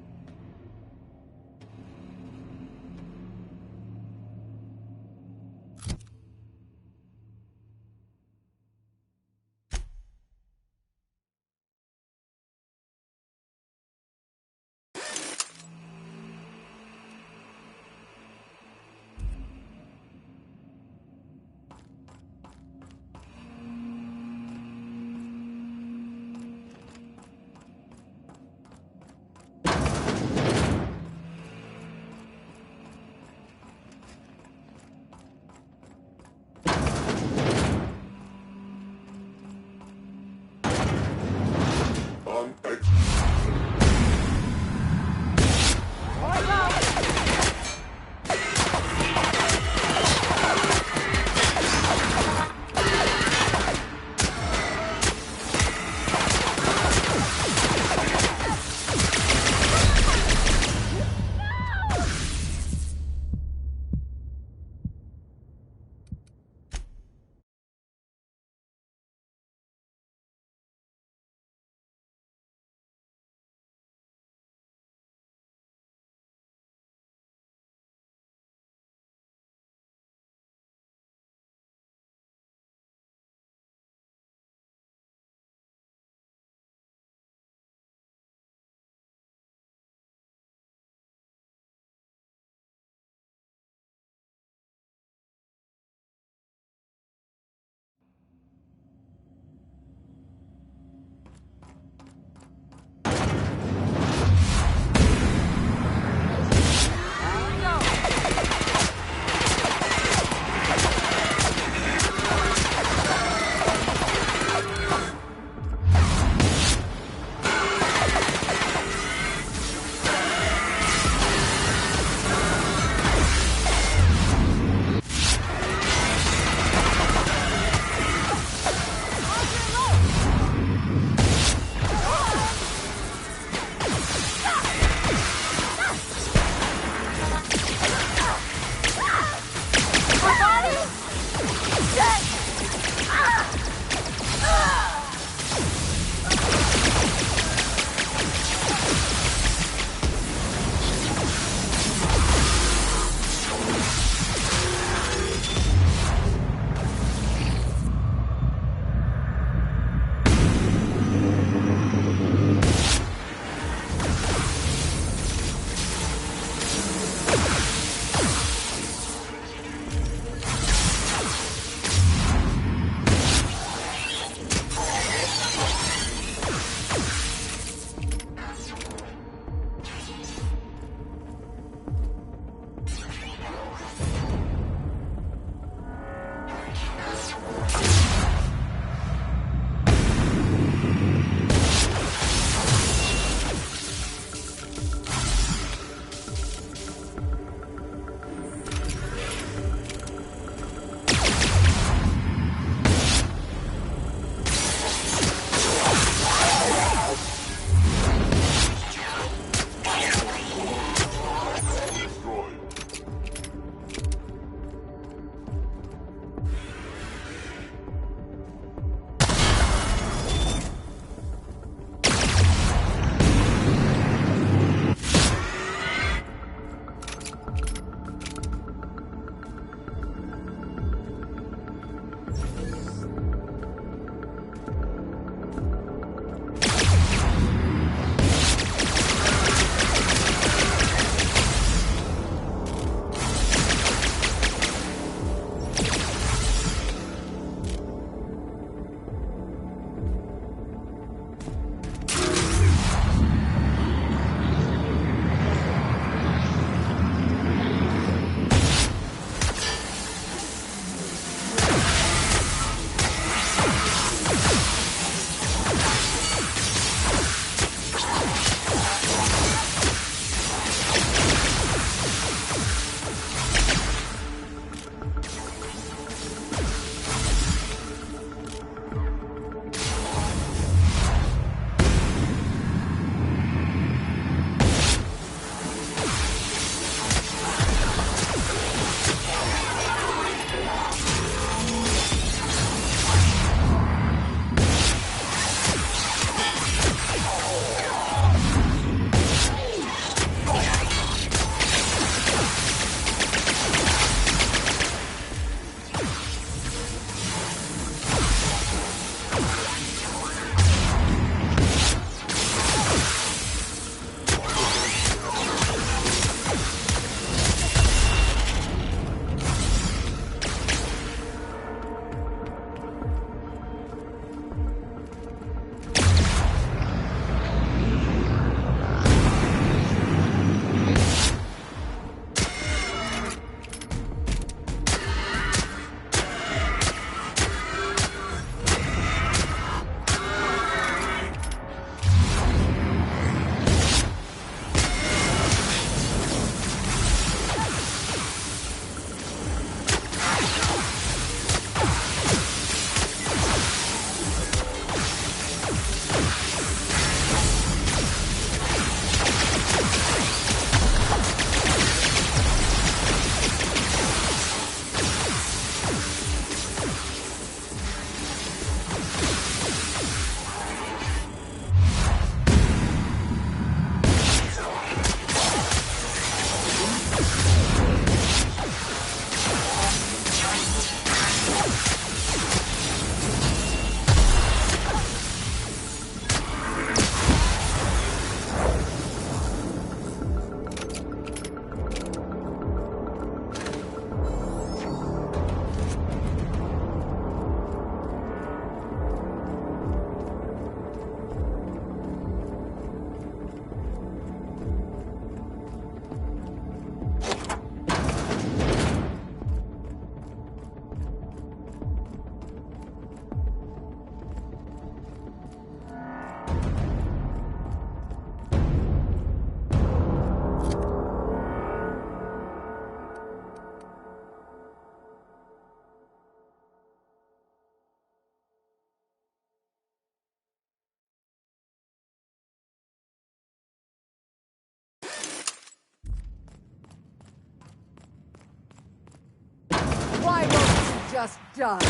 just done.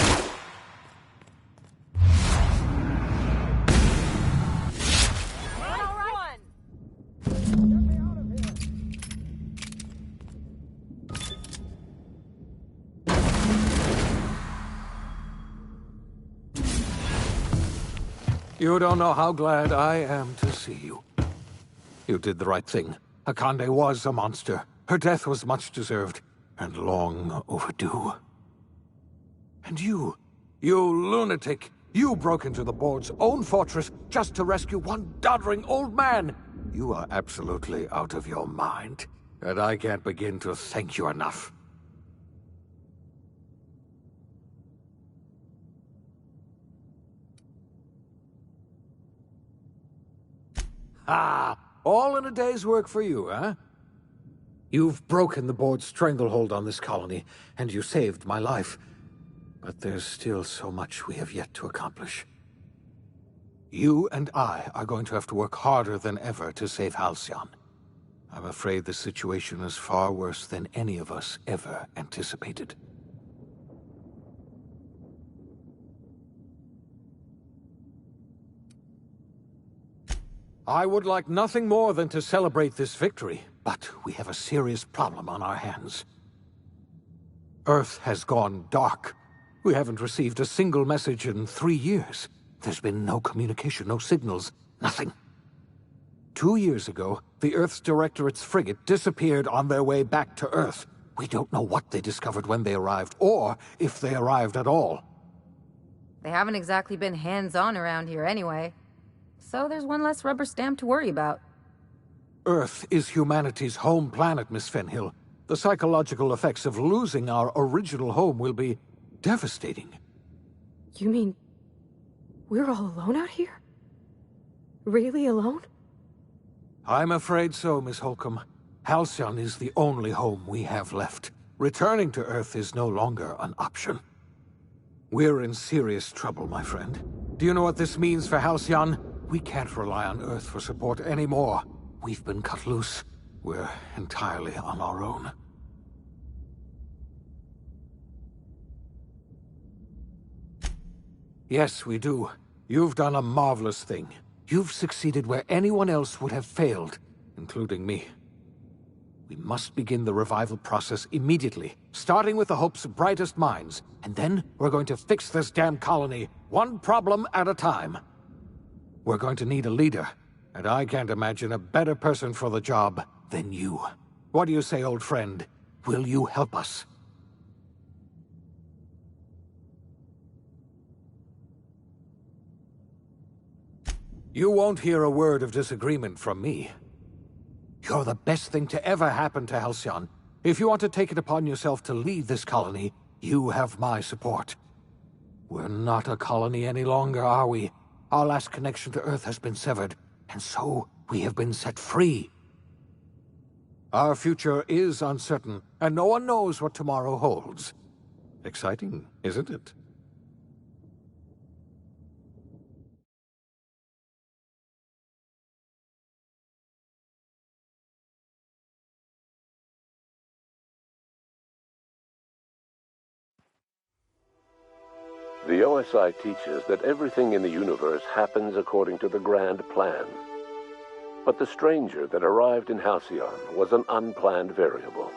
You don't know how glad I am to see you. You did the right thing. Akande was a monster. Her death was much deserved, and long overdue. And you lunatic, you broke into the board's own fortress just to rescue one doddering old man. You are absolutely out of your mind, and I can't begin to thank you enough. Ah, all in a day's work for you, huh? You've broken the board's stranglehold on this colony, and you saved my life. But there's still so much we have yet to accomplish. You and I are going to have to work harder than ever to save Halcyon. I'm afraid the situation is far worse than any of us ever anticipated. I would like nothing more than to celebrate this victory, but we have a serious problem on our hands. Earth has gone dark. We haven't received a single message in 3 years. There's been no communication, no signals, nothing. 2 years ago, the Earth's Directorate's frigate disappeared on their way back to Earth. We don't know what they discovered when they arrived, or if they arrived at all. They haven't exactly been hands-on around here anyway. So there's one less rubber stamp to worry about. Earth is humanity's home planet, Miss Fenhill. The psychological effects of losing our original home will be devastating. You mean we're all alone out here? Really alone? I'm afraid so, Miss Holcomb. Halcyon is the only home we have left. Returning to Earth is no longer an option. We're in serious trouble, my friend. Do you know what this means for Halcyon? We can't rely on Earth for support anymore. We've been cut loose. We're entirely on our own. Yes, we do. You've done a marvelous thing. You've succeeded where anyone else would have failed, including me. We must begin the revival process immediately, starting with the Hope's brightest minds, and then we're going to fix this damn colony, one problem at a time. We're going to need a leader, and I can't imagine a better person for the job than you. What do you say, old friend? Will you help us? You won't hear a word of disagreement from me. You're the best thing to ever happen to Halcyon. If you want to take it upon yourself to lead this colony, you have my support. We're not a colony any longer, are we? Our last connection to Earth has been severed, and so we have been set free. Our future is uncertain, and no one knows what tomorrow holds. Exciting, isn't it? The OSI teaches that everything in the universe happens according to the grand plan. But the stranger that arrived in Halcyon was an unplanned variable.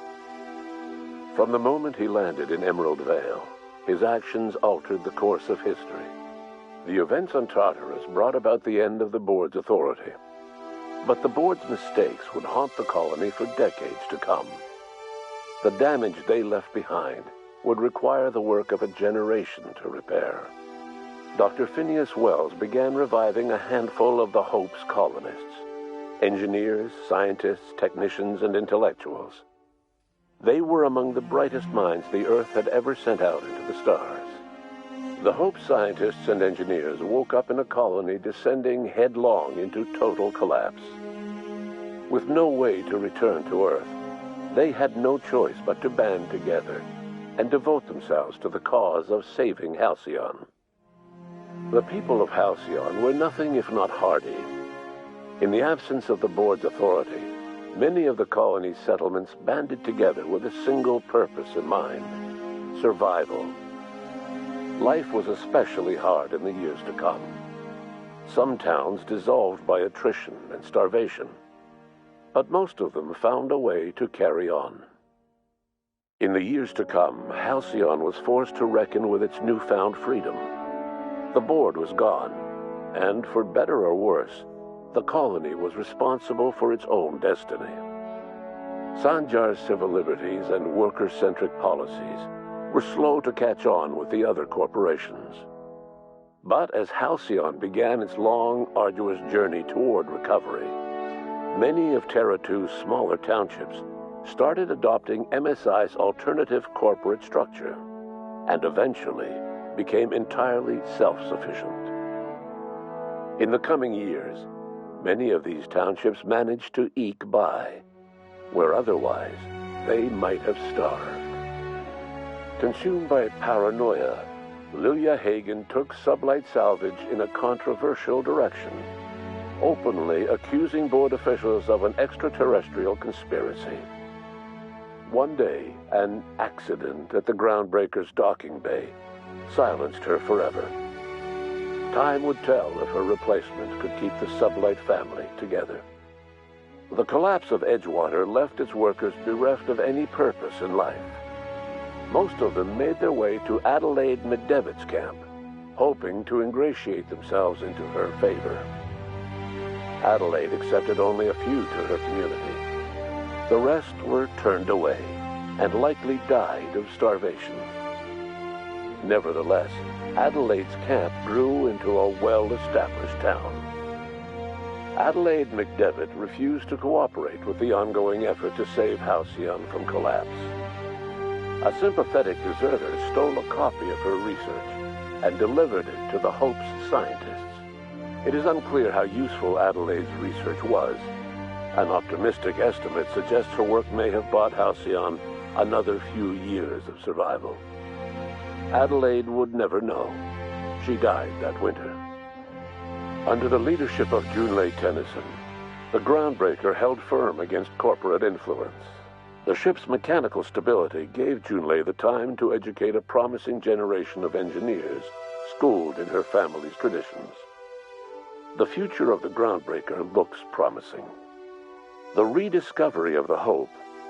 From the moment he landed in Emerald Vale, his actions altered the course of history. The events on Tartarus brought about the end of the board's authority. But the board's mistakes would haunt the colony for decades to come. The damage they left behind would require the work of a generation to repair. Dr. Phineas Wells began reviving a handful of the Hope's colonists. Engineers, scientists, technicians, and intellectuals. They were among the brightest minds the Earth had ever sent out into the stars. The Hope scientists and engineers woke up in a colony descending headlong into total collapse. With no way to return to Earth, they had no choice but to band together and devote themselves to the cause of saving Halcyon. The people of Halcyon were nothing if not hardy. In the absence of the board's authority, many of the colony's settlements banded together with a single purpose in mind: survival. life was especially hard in the years to come. Some towns dissolved by attrition and starvation, but most of them found a way to carry on. In the years to come, Halcyon was forced to reckon with its newfound freedom. The board was gone, and for better or worse, the colony was responsible for its own destiny. Sanjar's civil liberties and worker-centric policies were slow to catch on with the other corporations. But as Halcyon began its long, arduous journey toward recovery, many of Terra 2's smaller townships started adopting MSI's alternative corporate structure, and eventually became entirely self-sufficient. In the coming years, many of these townships managed to eke by, where otherwise they might have starved. Consumed by paranoia, Lilia Hagen took Sublight Salvage in a controversial direction, openly accusing board officials of an extraterrestrial conspiracy. One day, an accident at the Groundbreaker's docking bay silenced her forever. Time would tell if her replacement could keep the Sublight family together. The collapse of Edgewater left its workers bereft of any purpose in life. Most of them made their way to Adelaide McDevitt's camp, hoping to ingratiate themselves into her favor. Adelaide accepted only a few to her community. The rest were turned away and likely died of starvation. Nevertheless, Adelaide's camp grew into a well-established town. Adelaide McDevitt refused to cooperate with the ongoing effort to save Halcyon from collapse. A sympathetic deserter stole a copy of her research and delivered it to the Hope's scientists. It is unclear how useful Adelaide's research was. An optimistic estimate suggests her work may have bought Halcyon another few years of survival. Adelaide would never know. She died that winter. Under the leadership of Junlei Tennyson, the Groundbreaker held firm against corporate influence. The ship's mechanical stability gave Junlei the time to educate a promising generation of engineers schooled in her family's traditions. The future of the Groundbreaker looks promising. The rediscovery of the Hope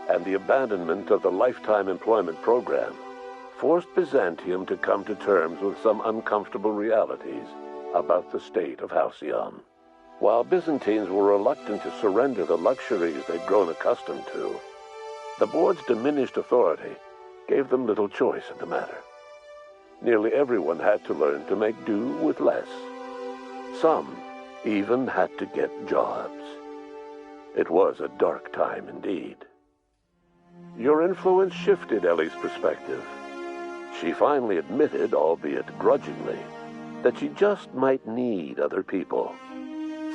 and the abandonment of the lifetime employment program forced Byzantium to come to terms with some uncomfortable realities about the state of Halcyon. While Byzantines were reluctant to surrender the luxuries they'd grown accustomed to, the board's diminished authority gave them little choice in the matter. Nearly everyone had to learn to make do with less. Some even had to get jobs. It was a dark time indeed. Your influence shifted Ellie's perspective. She finally admitted, albeit grudgingly, that she just might need other people.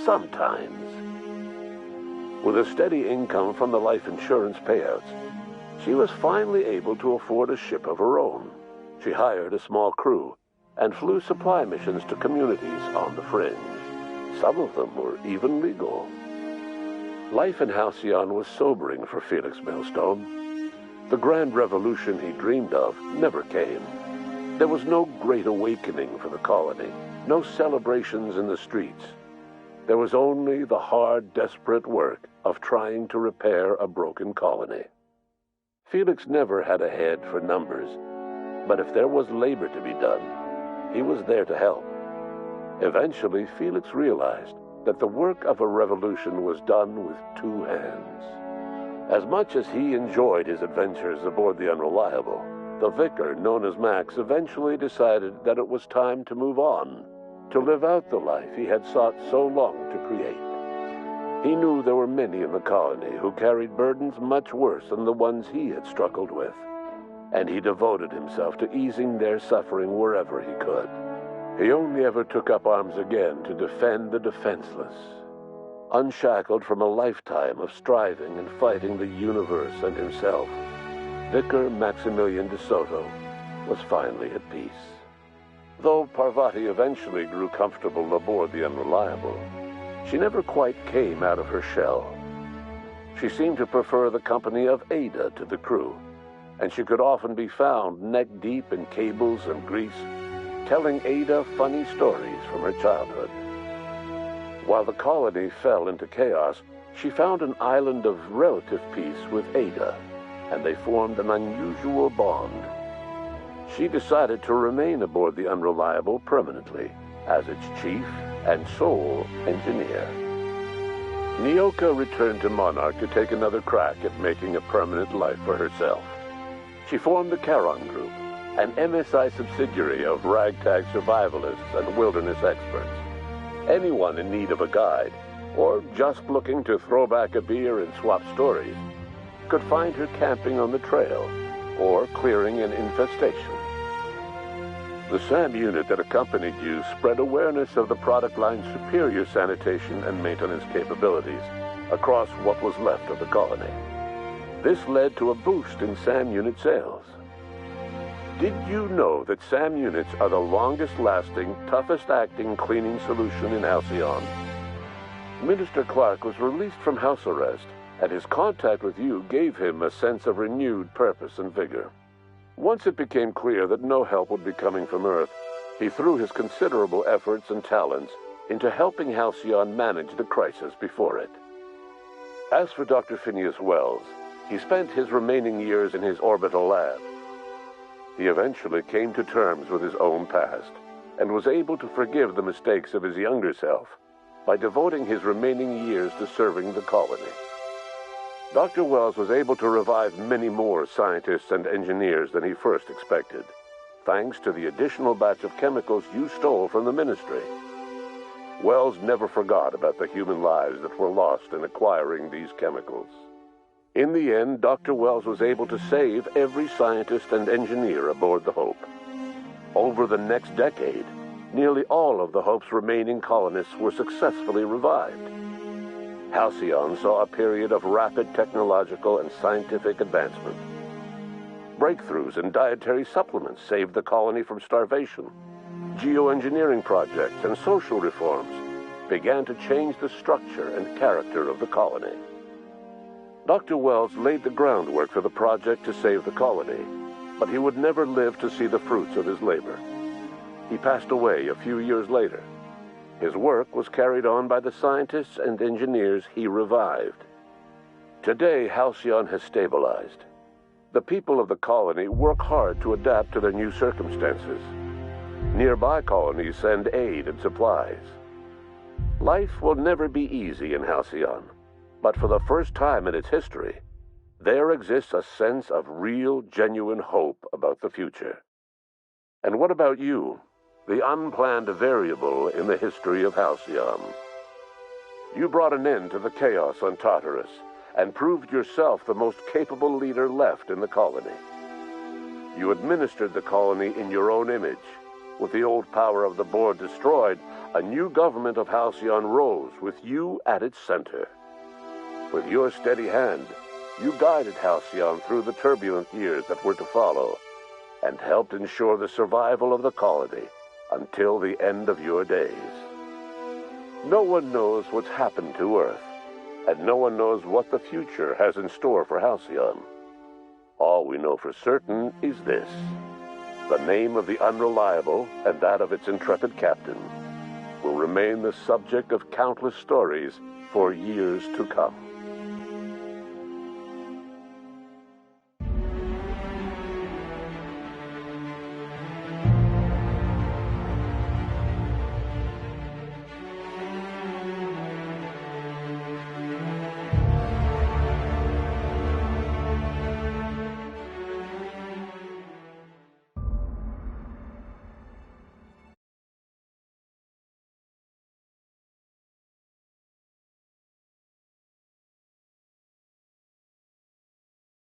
Sometimes. With a steady income from the life insurance payouts, she was finally able to afford a ship of her own. She hired a small crew and flew supply missions to communities on the fringe. Some of them were even legal. Life in Halcyon was sobering for Felix Millstone. The grand revolution he dreamed of never came. There was no great awakening for the colony, no celebrations in the streets. There was only the hard, desperate work of trying to repair a broken colony. Felix never had a head for numbers, but if there was labor to be done, he was there to help. Eventually, Felix realized that the work of a revolution was done with two hands. As much as he enjoyed his adventures aboard the Unreliable, the vicar, known as Max, eventually decided that it was time to move on, to live out the life he had sought so long to create. He knew there were many in the colony who carried burdens much worse than the ones he had struggled with, and he devoted himself to easing their suffering wherever he could. He only ever took up arms again to defend the defenseless. Unshackled from a lifetime of striving and fighting the universe and himself, Vicar Maximilian de Soto was finally at peace. Though Parvati eventually grew comfortable aboard the Unreliable, she never quite came out of her shell. She seemed to prefer the company of Ada to the crew, and she could often be found neck-deep in cables and grease, telling Ada funny stories from her childhood. While the colony fell into chaos, she found an island of relative peace with Ada, and they formed an unusual bond. She decided to remain aboard the Unreliable permanently as its chief and sole engineer. Nyoka returned to Monarch to take another crack at making a permanent life for herself. She formed the Charon Group, an MSI subsidiary of ragtag survivalists and wilderness experts. Anyone in need of a guide, or just looking to throw back a beer and swap stories, could find her camping on the trail or clearing an infestation. The SAM unit that accompanied you spread awareness of the product line's superior sanitation and maintenance capabilities across what was left of the colony. This led to a boost in SAM unit sales. Did you know that SAM units are the longest-lasting, toughest-acting cleaning solution in Halcyon? Minister Clark was released from house arrest, and his contact with you gave him a sense of renewed purpose and vigor. Once it became clear that no help would be coming from Earth, he threw his considerable efforts and talents into helping Halcyon manage the crisis before it. As for Dr. Phineas Wells, he spent his remaining years in his orbital lab. He eventually came to terms with his own past and was able to forgive the mistakes of his younger self by devoting his remaining years to serving the colony. Dr. Wells was able to revive many more scientists and engineers than he first expected, thanks to the additional batch of chemicals you stole from the Ministry. Wells never forgot about the human lives that were lost in acquiring these chemicals. In the end, Dr. Wells was able to save every scientist and engineer aboard the Hope. Over the next decade, nearly all of the Hope's remaining colonists were successfully revived. Halcyon saw a period of rapid technological and scientific advancement. Breakthroughs in dietary supplements saved the colony from starvation. Geoengineering projects and social reforms began to change the structure and character of the colony. Dr. Wells laid the groundwork for the project to save the colony, but he would never live to see the fruits of his labor. He passed away a few years later. His work was carried on by the scientists and engineers he revived. Today, Halcyon has stabilized. The people of the colony work hard to adapt to their new circumstances. Nearby colonies send aid and supplies. Life will never be easy in Halcyon, but for the first time in its history, there exists a sense of real, genuine hope about the future. And what about you? The unplanned variable in the history of Halcyon. You brought an end to the chaos on Tartarus and proved yourself the most capable leader left in the colony. You administered the colony in your own image. With the old power of the board destroyed, a new government of Halcyon rose with you at its center. With your steady hand, you guided Halcyon through the turbulent years that were to follow and helped ensure the survival of the colony until the end of your days. No one knows what's happened to Earth, and no one knows what the future has in store for Halcyon. All we know for certain is this: the name of the Unreliable and that of its intrepid captain will remain the subject of countless stories for years to come.